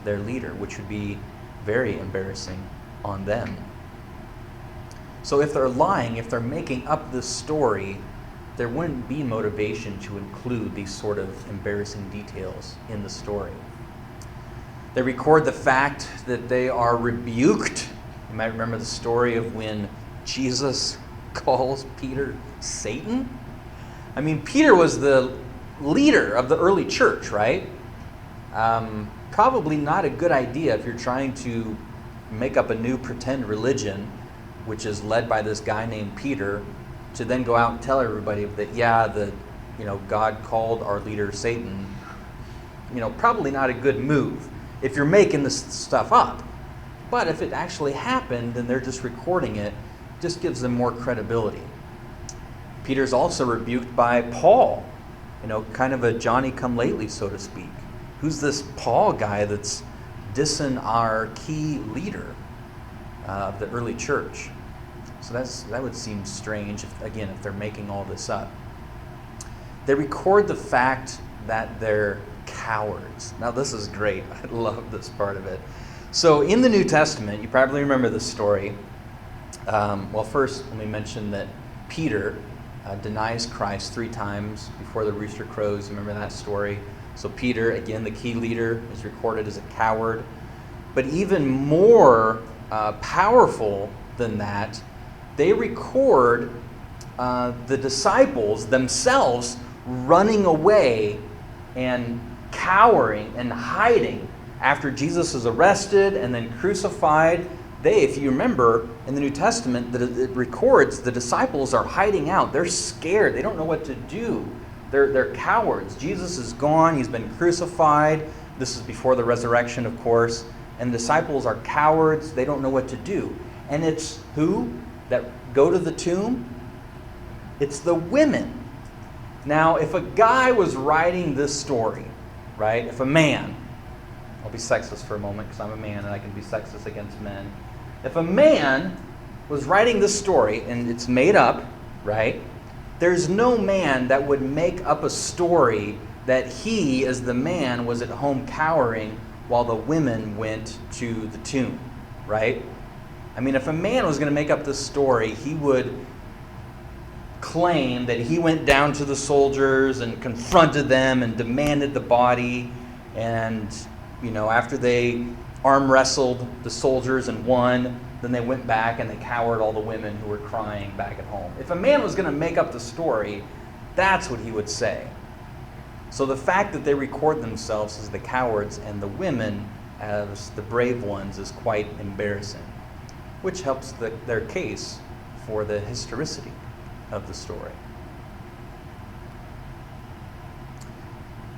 their leader, which would be very embarrassing on them. So if they're lying, if they're making up this story, there wouldn't be motivation to include these sort of embarrassing details in the story. They record the fact that they are rebuked. You might remember the story of when Jesus calls Peter Satan. I mean, Peter was the leader of the early church, right? Probably not a good idea if you're trying to make up a new pretend religion, which is led by this guy named Peter, to then go out and tell everybody that, God called our leader Satan. Probably not a good move if you're making this stuff up. But if it actually happened and they're just recording it, just gives them more credibility. Peter's also rebuked by Paul, kind of a Johnny-come-lately, so to speak. Who's this Paul guy that's dissing our key leader of the early church? So that would seem strange, if they're making all this up. They record the fact that they're cowards. Now, this is great. I love this part of it. So in the New Testament, you probably remember this story. First, let me mention that Peter denies Christ 3 times before the rooster crows. Remember that story? So Peter, again, the key leader, is recorded as a coward. But even more powerful than that, they record the disciples themselves running away and cowering and hiding after Jesus is arrested and then crucified. If you remember in the New Testament, that it records the disciples are hiding out. They're scared. They don't know what to do. They're cowards. Jesus is gone. He's been crucified. This is before the resurrection, of course. And the disciples are cowards. They don't know what to do. And it's who that go to the tomb? It's the women. Now, if a guy was writing this story, right? If a man, I'll be sexist for a moment because I'm a man and I can be sexist against men. If a man was writing this story and it's made up, right? There's no man that would make up a story that he, as the man, was at home cowering while the women went to the tomb, right? I mean, if a man was going to make up this story, he would claim that he went down to the soldiers and confronted them and demanded the body. And, after they arm wrestled the soldiers and won, then they went back and they cowered all the women who were crying back at home. If a man was going to make up the story, that's what he would say. So the fact that they record themselves as the cowards and the women as the brave ones is quite embarrassing, which helps their case for the historicity of the story.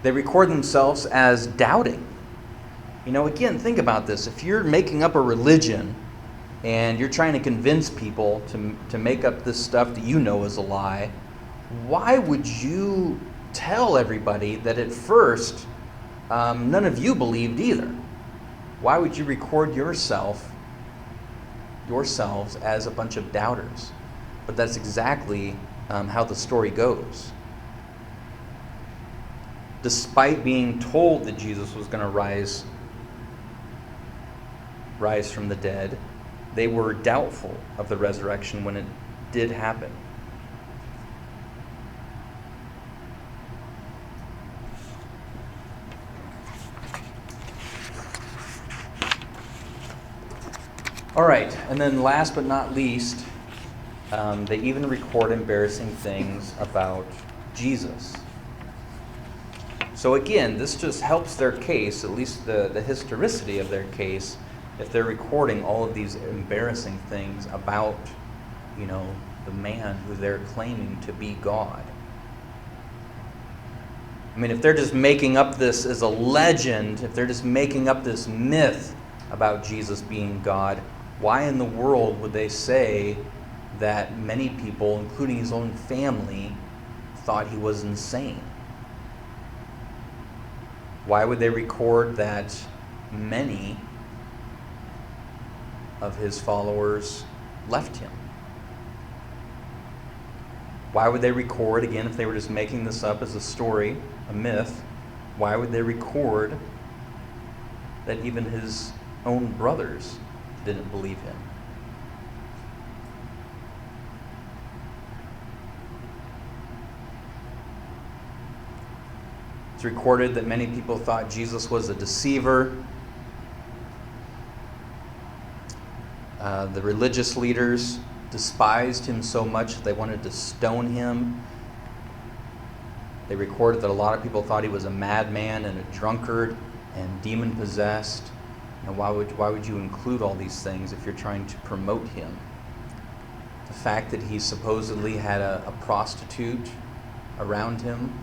They record themselves as doubting. Again, think about this. If you're making up a religion and you're trying to convince people to make up this stuff that is a lie, why would you tell everybody that at first none of you believed either? Why would you record yourselves as a bunch of doubters? But that's exactly how the story goes. Despite being told that Jesus was going to rise from the dead, they were doubtful of the resurrection when it did happen. All right, and then last but not least, they even record embarrassing things about Jesus. So again, this just helps their case, at least the historicity of their case, if they're recording all of these embarrassing things about, the man who they're claiming to be God. I mean, if they're just making up this as a legend, if they're just making up this myth about Jesus being God, why in the world would they say that many people, including his own family, thought he was insane? Why would they record that many of his followers left him? Why would they record, again, if they were just making this up as a story, a myth, why would they record that even his own brothers didn't believe him? It's recorded that many people thought Jesus was a deceiver. The religious leaders despised him so much that they wanted to stone him. They recorded that a lot of people thought he was a madman and a drunkard and demon-possessed. And why would you include all these things if you're trying to promote him? The fact that he supposedly had a prostitute around him,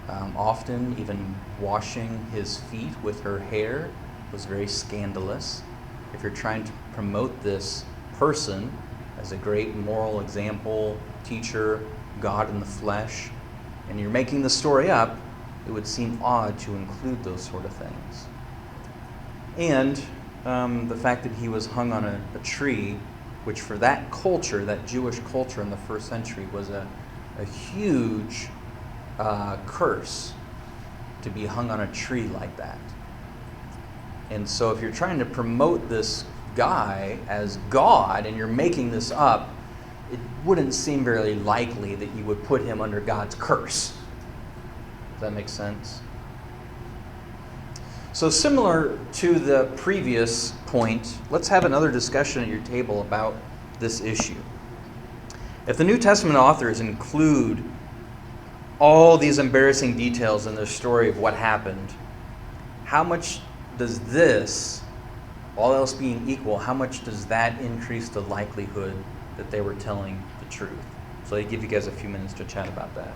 often even washing his feet with her hair, was very scandalous. If you're trying to promote this person as a great moral example, teacher, God in the flesh, and you're making the story up, it would seem odd to include those sort of things. And the fact that he was hung on a tree, which for that culture, that Jewish culture in the first century, was a huge curse to be hung on a tree like that. And so if you're trying to promote this guy as God and you're making this up, it wouldn't seem very likely that you would put him under God's curse. Does that make sense? So similar to the previous point, let's have another discussion at your table about this issue. If the New Testament authors include all these embarrassing details in their story of what happened, how much does this, all else being equal, how much does that increase the likelihood that they were telling the truth? So I give you guys a few minutes to chat about that.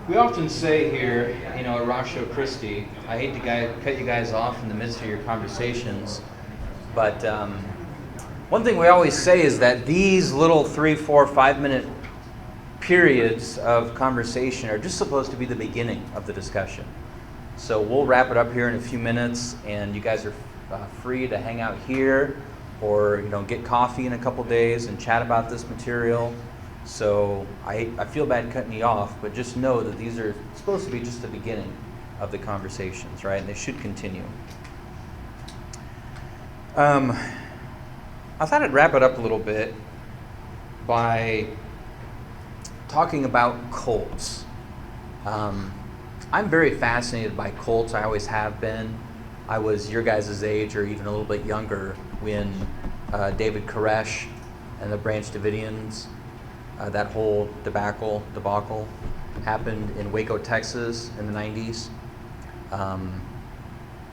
We often say here, at Ratio Christi, I hate to cut you guys off in the midst of your conversations, but one thing we always say is that these little 3, 4, 5-minute periods of conversation are just supposed to be the beginning of the discussion. So we'll wrap it up here in a few minutes, and you guys are free to hang out here or get coffee in a couple days and chat about this material. So I feel bad cutting you off, but just know that these are supposed to be just the beginning of the conversations, right? And they should continue. I thought I'd wrap it up a little bit by talking about cults. I'm very fascinated by cults. I always have been. I was your guys' age or even a little bit younger when David Koresh and the Branch Davidians, that whole debacle happened in Waco, Texas in the 90s. I'm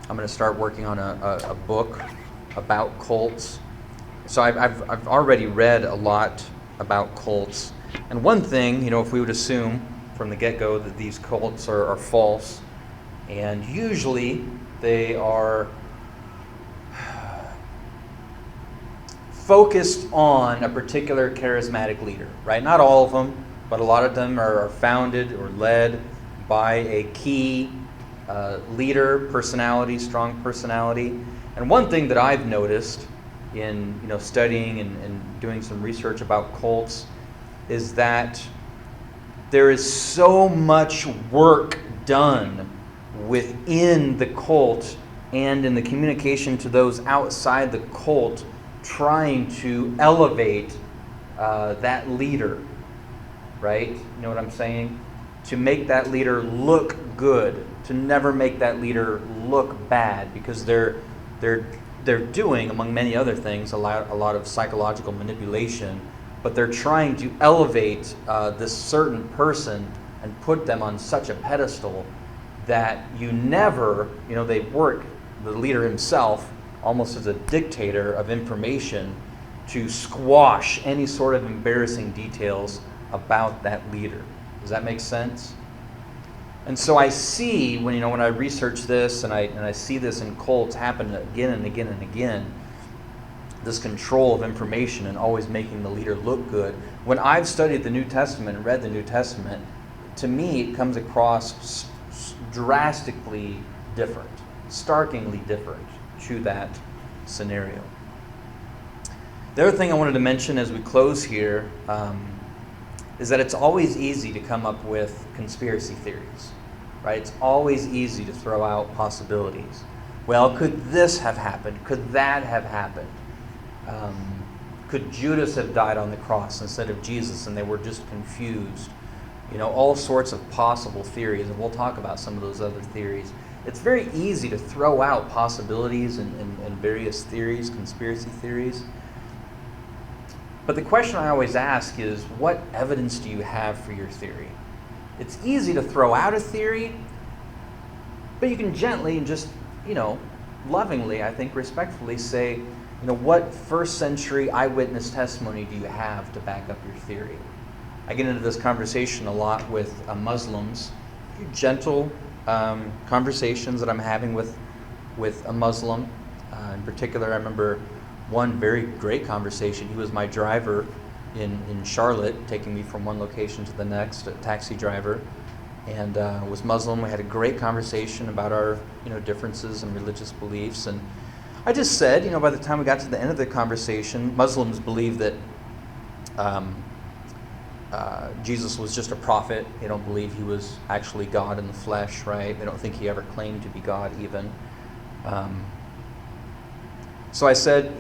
going to start working on a book about cults. So I've already read a lot about cults. And one thing, if we would assume from the get-go that these cults are false, and usually they are focused on a particular charismatic leader, right? Not all of them, but a lot of them are founded or led by a key leader, personality, strong personality. And one thing that I've noticed in studying and doing some research about cults is that there is so much work done within the cult and in the communication to those outside the cult, trying to elevate that leader, right? You know what I'm saying? To make that leader look good, to never make that leader look bad, because they're doing, among many other things, a lot of psychological manipulation, but they're trying to elevate this certain person and put them on such a pedestal that you never, they work, the leader himself, almost as a dictator of information to squash any sort of embarrassing details about that leader. Does that make sense? And so I see when I research this and I see this in cults happen again and again and again, this control of information and always making the leader look good. When I've studied the New Testament and read the New Testament, to me it comes across drastically different, starkly different to that scenario. The other thing I wanted to mention as we close here is that it's always easy to come up with conspiracy theories, right? It's always easy to throw out possibilities. Well, could this have happened? Could that have happened? Could Judas have died on the cross instead of Jesus and they were just confused? All sorts of possible theories, and we'll talk about some of those other theories. It's very easy to throw out possibilities and various theories, conspiracy theories. But the question I always ask is, what evidence do you have for your theory? It's easy to throw out a theory, but you can gently and just, lovingly, I think respectfully say, what first century eyewitness testimony do you have to back up your theory? I get into this conversation a lot with Muslims, gentle conversations that I'm having with a Muslim. In particular, I remember one very great conversation. He was my driver in Charlotte, taking me from one location to the next, a taxi driver, and was Muslim. We had a great conversation about our differences and religious beliefs. And I just said, by the time we got to the end of the conversation, Muslims believe that Jesus was just a prophet. They don't believe he was actually God in the flesh, right? They don't think he ever claimed to be God even. So I said,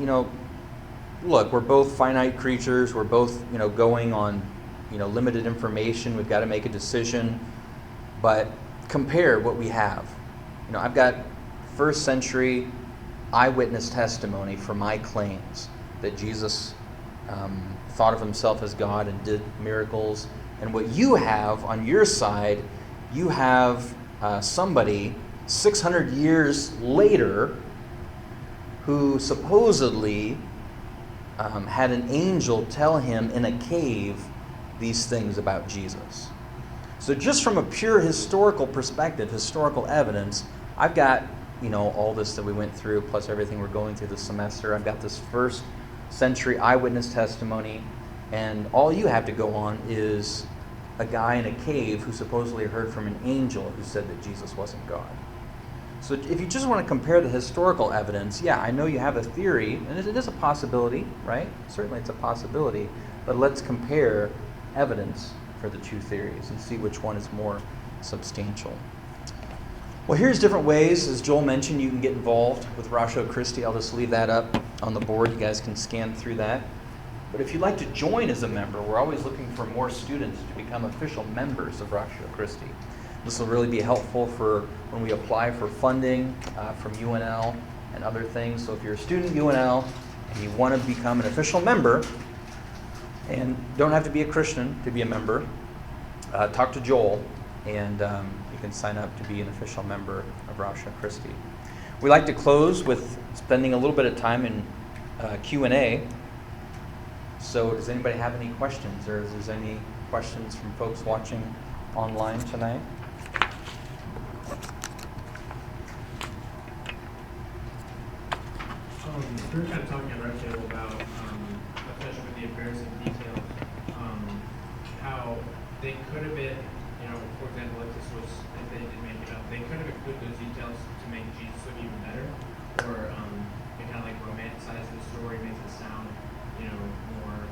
look, we're both finite creatures. We're both, going on, limited information. We've got to make a decision. But compare what we have. I've got first century eyewitness testimony for my claims that Jesus thought of himself as God and did miracles. And what you have on your side, you have somebody 600 years later who supposedly had an angel tell him in a cave these things about Jesus. So just from a pure historical perspective, historical evidence, I've got, all this that we went through, plus everything we're going through this semester. I've got this first century eyewitness testimony, and all you have to go on is a guy in a cave who supposedly heard from an angel who said that Jesus wasn't God. So if you just want to compare the historical evidence, yeah, I know you have a theory, and it is a possibility, right? Certainly it's a possibility, but let's compare evidence for the two theories and see which one is more substantial. Well, here's different ways, as Joel mentioned, you can get involved with Ratio Christi. I'll just leave that up on the board. You guys can scan through that. But if you'd like to join as a member, we're always looking for more students to become official members of Ratio Christi. This will really be helpful for when we apply for funding from UNL and other things. So if you're a student at UNL and you want to become an official member, and don't have to be a Christian to be a member, talk to Joel, and you can sign up to be an official member of Ratio Christi. We like to close with spending a little bit of time in Q&A. So does anybody have any questions, or is there any questions from folks watching online tonight? We were kind of talking at Ratio about, especially with the embarrassing details, how they could have been, for example, if they did make it up, they could have included those details to make Jesus look even better, or they kind of like romanticize the story, makes it sound, more,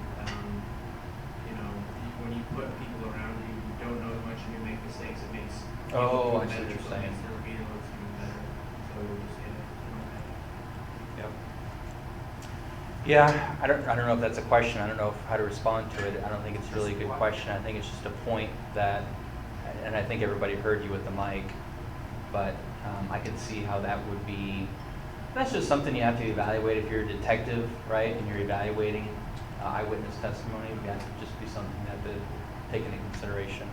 when you put people around you who don't know as much and you make mistakes, it makes Oh, I see what you're saying. Makes their reveal looks even better. So we'll just get it. Yep. Yeah, I don't know if that's a question. I don't know how to respond to it. I don't think it's really a good question. I think it's just a point that, and I think everybody heard you with the mic, but I can see how that would be. That's just something you have to evaluate if you're a detective, right? And you're evaluating eyewitness testimony. That would just be something you have to take into consideration.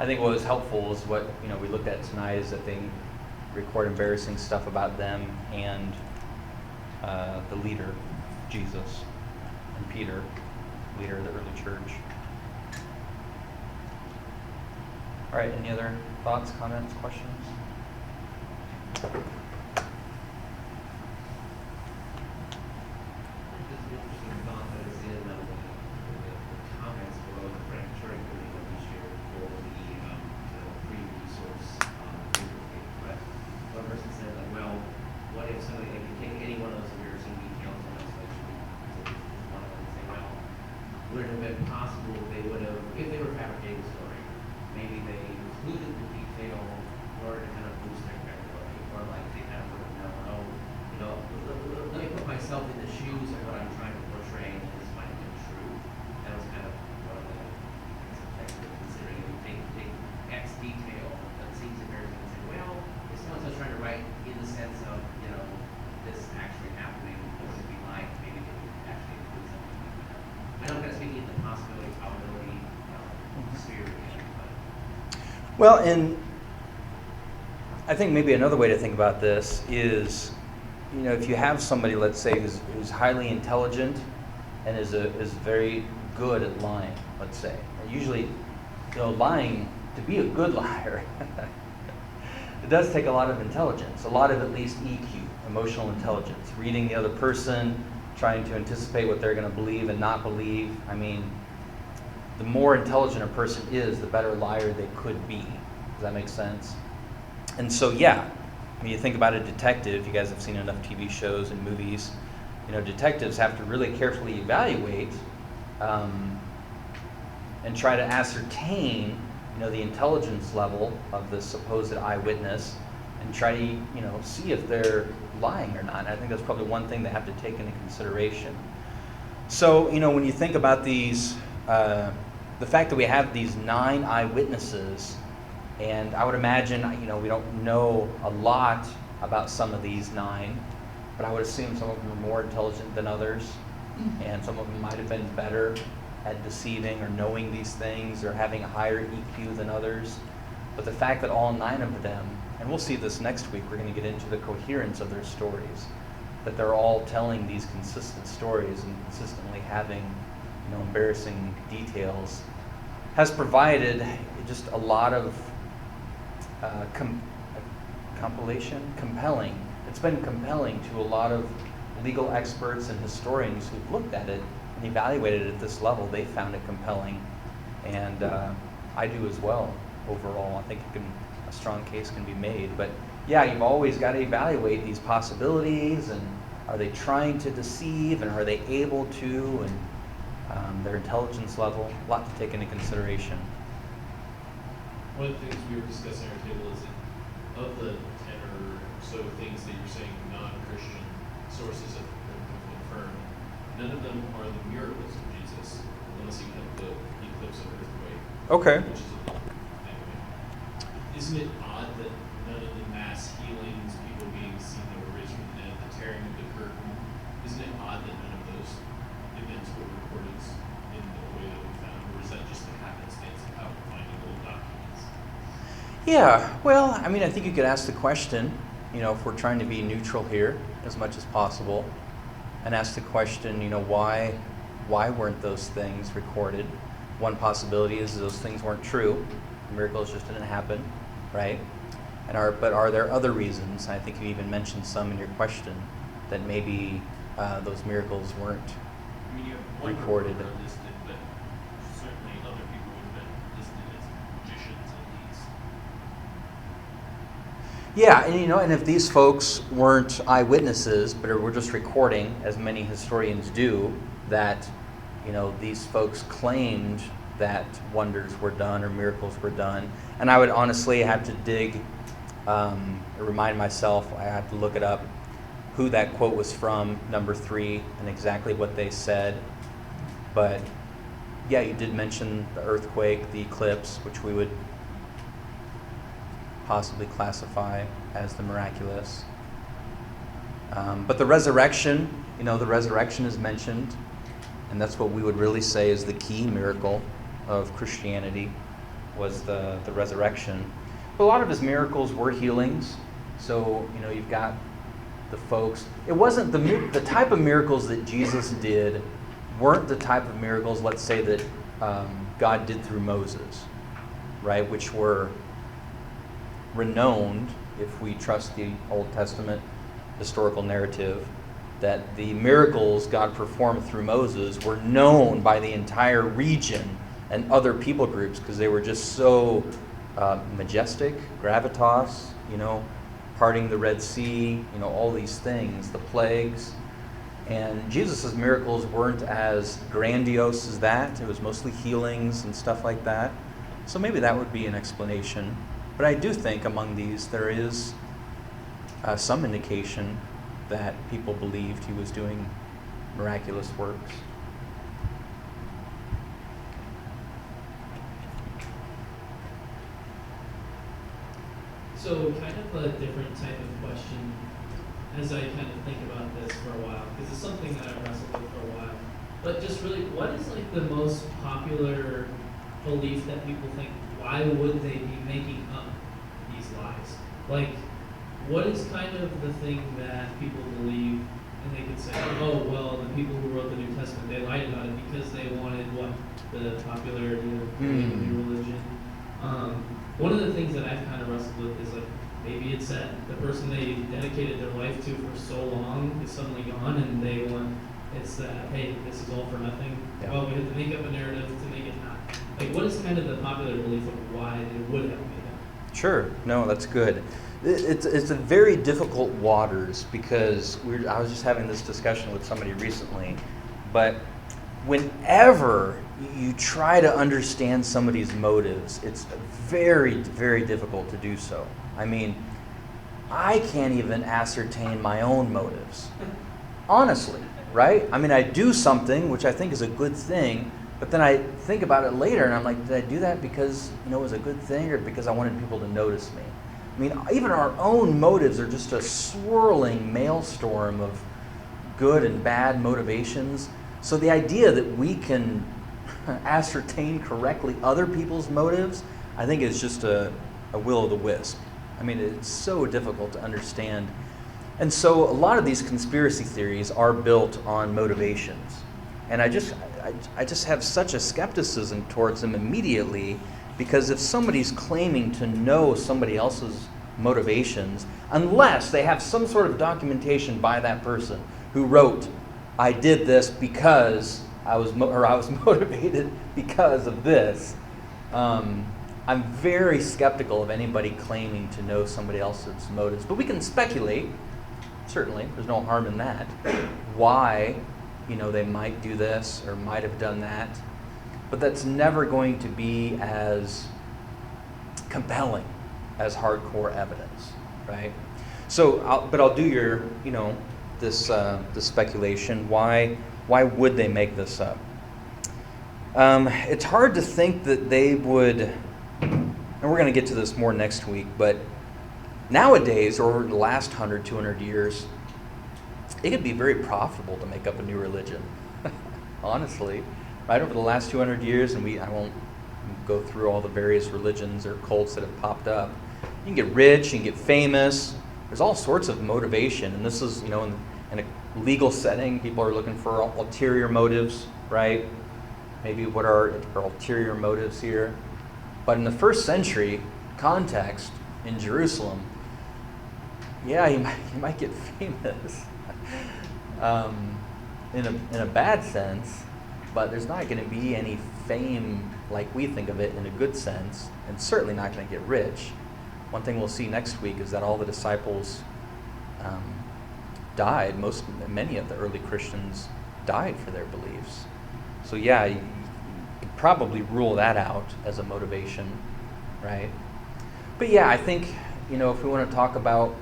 I think what was helpful is what we looked at tonight is that they record embarrassing stuff about them and the leader, Jesus, and Peter, leader of the early church. All right, any other thoughts, comments, questions? Just an interesting thought that is in the comments below the Frank Turing video that we shared for the free resource but one person said like, well, what if somebody like you take any one of those embarrassing details and essentially one of them say, well, would it have been possible if they would have, if they were fabricating a story, maybe they included the detail in order to kind of boost their credibility, or like they kind of would have known, let me put myself in the shoes of what I'm trying to portray, and this might have been true. That was kind of one of the things that considering. If you take X detail that seems embarrassing and say, well, if someone's trying to write in the sense of, this actually happening, what would it be like? Maybe they would actually include something like that. I know I'm kind of speaking in the possibility, probability sphere again, but. Well, and I think maybe another way to think about this is, if you have somebody, let's say, who's highly intelligent and is very good at lying, let's say. And usually, lying, to be a good liar, it does take a lot of intelligence, a lot of at least EQ, emotional intelligence, reading the other person, trying to anticipate what they're going to believe and not believe. I mean, the more intelligent a person is, the better liar they could be. Does that make sense? And so, yeah, when you think about a detective, you guys have seen enough TV shows and movies, detectives have to really carefully evaluate and try to ascertain, the intelligence level of the supposed eyewitness and try to, see if they're lying or not. And I think that's probably one thing they have to take into consideration. So, when you think about these, the fact that we have these 9 eyewitnesses, and I would imagine, we don't know a lot about some of these 9, but I would assume some of them are more intelligent than others, and some of them might have been better at deceiving or knowing these things or having a higher EQ than others. But the fact that all 9 of them, and we'll see this next week, we're going to get into the coherence of their stories, that they're all telling these consistent stories and consistently having embarrassing details, has provided just a lot of compelling. It's been compelling to a lot of legal experts and historians who've looked at it and evaluated it at this level. They found it compelling, and I do as well. Overall, I think a strong case can be made. But yeah, you've always got to evaluate these possibilities, and are they trying to deceive, and are they able to, and their intelligence level, a lot to take into consideration. One of the things we were discussing at our table is that of the 10 or so things that you're saying non-Christian sources have confirmed, none of them are the miracles of Jesus, unless you count the eclipse of earthquake. Okay. Which is anyway. Isn't it odd that none of the mass healings, people being seen that were raised from the dead, the tearing of the curtain, isn't it odd that none of those events were recorded in the way that we found, or is that just the happenstance of how we're finding old documents? Yeah, well, I mean, I think you could ask the question, if we're trying to be neutral here as much as possible, and ask the question, why weren't those things recorded? One possibility is those things weren't true. Miracles just didn't happen, right? But are there other reasons? I think you even mentioned some in your question that maybe those miracles weren't You have one recorded. reporter listed, but certainly other people would have been listed as magicians at least. Yeah, and if these folks weren't eyewitnesses, but were just recording, as many historians do, that, these folks claimed that wonders were done or miracles were done, and I would honestly have to dig, remind myself, I have to look it up, who that quote was from, number 3, and exactly what they said. But yeah, you did mention the earthquake, the eclipse, which we would possibly classify as the miraculous. But the resurrection, the resurrection is mentioned, and that's what we would really say is the key miracle of Christianity, was the resurrection. But a lot of his miracles were healings. So, you've got the folks. It wasn't the type of miracles that Jesus did weren't the type of miracles, let's say, that God did through Moses, right? Which were renowned, if we trust the Old Testament historical narrative, that the miracles God performed through Moses were known by the entire region and other people groups because they were just so majestic, gravitas, parting the Red Sea, all these things, the plagues. And Jesus' miracles weren't as grandiose as that. It was mostly healings and stuff like that. So maybe that would be an explanation. But I do think among these there is some indication that people believed he was doing miraculous works. So kind of a different type of question as I kind of think about this for a while, because it's something that I've wrestled with for a while. But just really, what is like the most popular belief that people think, why would they be making up these lies? Like, what is kind of the thing that people believe, and they could say, oh, well, the people who wrote the New Testament, they lied about it because they wanted what? The popularity of the new religion. One of the things that I've kind of wrestled with is like, maybe it's that the person they dedicated their life to for so long is suddenly gone, and they want, it's that, hey, this is all for nothing. Yeah. Well, we have to make up a narrative to make it not. Like, what is kind of the popular belief of why they would have made up? Sure. No, that's good. It's a very difficult waters because I was just having this discussion with somebody recently, but whenever you try to understand somebody's motives, it's very, very difficult to do so. I mean, I can't even ascertain my own motives, honestly, right? I mean, I do something, which I think is a good thing, but then I think about it later and I'm like, did I do that because, it was a good thing or because I wanted people to notice me? I mean, even our own motives are just a swirling maelstrom of good and bad motivations. So the idea that we can ascertain correctly other people's motives, I think is just a will-o'-the-wisp. I mean, it's so difficult to understand. And so a lot of these conspiracy theories are built on motivations. And I just have such a skepticism towards them immediately, because if somebody's claiming to know somebody else's motivations, unless they have some sort of documentation by that person who wrote, I did this because I was motivated because of this, I'm very skeptical of anybody claiming to know somebody else's motives. But we can speculate, certainly, there's no harm in that, why they might do this or might have done that. But that's never going to be as compelling as hardcore evidence, right? So, I'll do your, this speculation. Why would they make this up? It's hard to think that they would, and we're going to get to this more next week, but nowadays, or over the last 100, 200 years, it could be very profitable to make up a new religion, honestly. Right, over the last 200 years, and I won't go through all the various religions or cults that have popped up. You can get rich, you can get famous. There's all sorts of motivation, and this is, in a legal setting, people are looking for ulterior motives, right? Maybe what are ulterior motives here? But in the first century context in Jerusalem, yeah, you might get famous in a bad sense. But there's not going to be any fame like we think of it in a good sense, and certainly not going to get rich. One thing we'll see next week is that all the disciples died. Many of the early Christians died for their beliefs. So yeah, you could probably rule that out as a motivation, right? But yeah, I think, if we want to talk about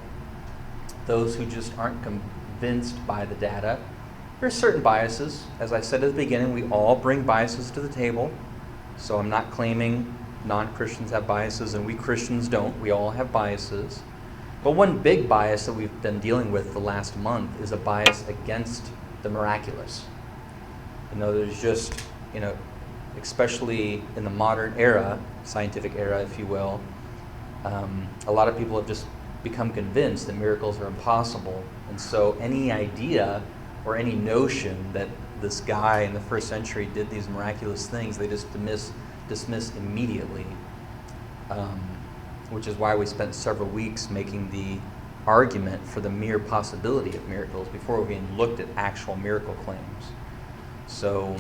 those who just aren't convinced by the data, there's certain biases. As I said at the beginning, we all bring biases to the table. So I'm not claiming non-Christians have biases and we Christians don't. We all have biases. But one big bias that we've been dealing with the last month is a bias against the miraculous. There's just, especially in the modern era, scientific era, if you will, a lot of people have just become convinced that miracles are impossible. And so any idea or any notion that this guy in the first century did these miraculous things, they just dismiss immediately, which is why we spent several weeks making the argument for the mere possibility of miracles before we even looked at actual miracle claims. So,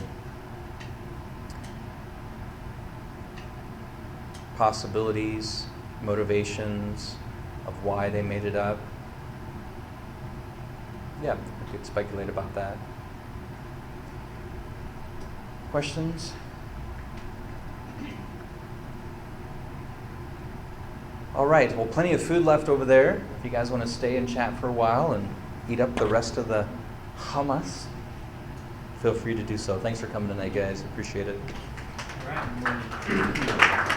possibilities, motivations of why they made it up. Yeah, we could speculate about that. Questions? All right, well, plenty of food left over there. If you guys want to stay and chat for a while and eat up the rest of the hummus, feel free to do so. Thanks for coming tonight, guys. Appreciate it. All right.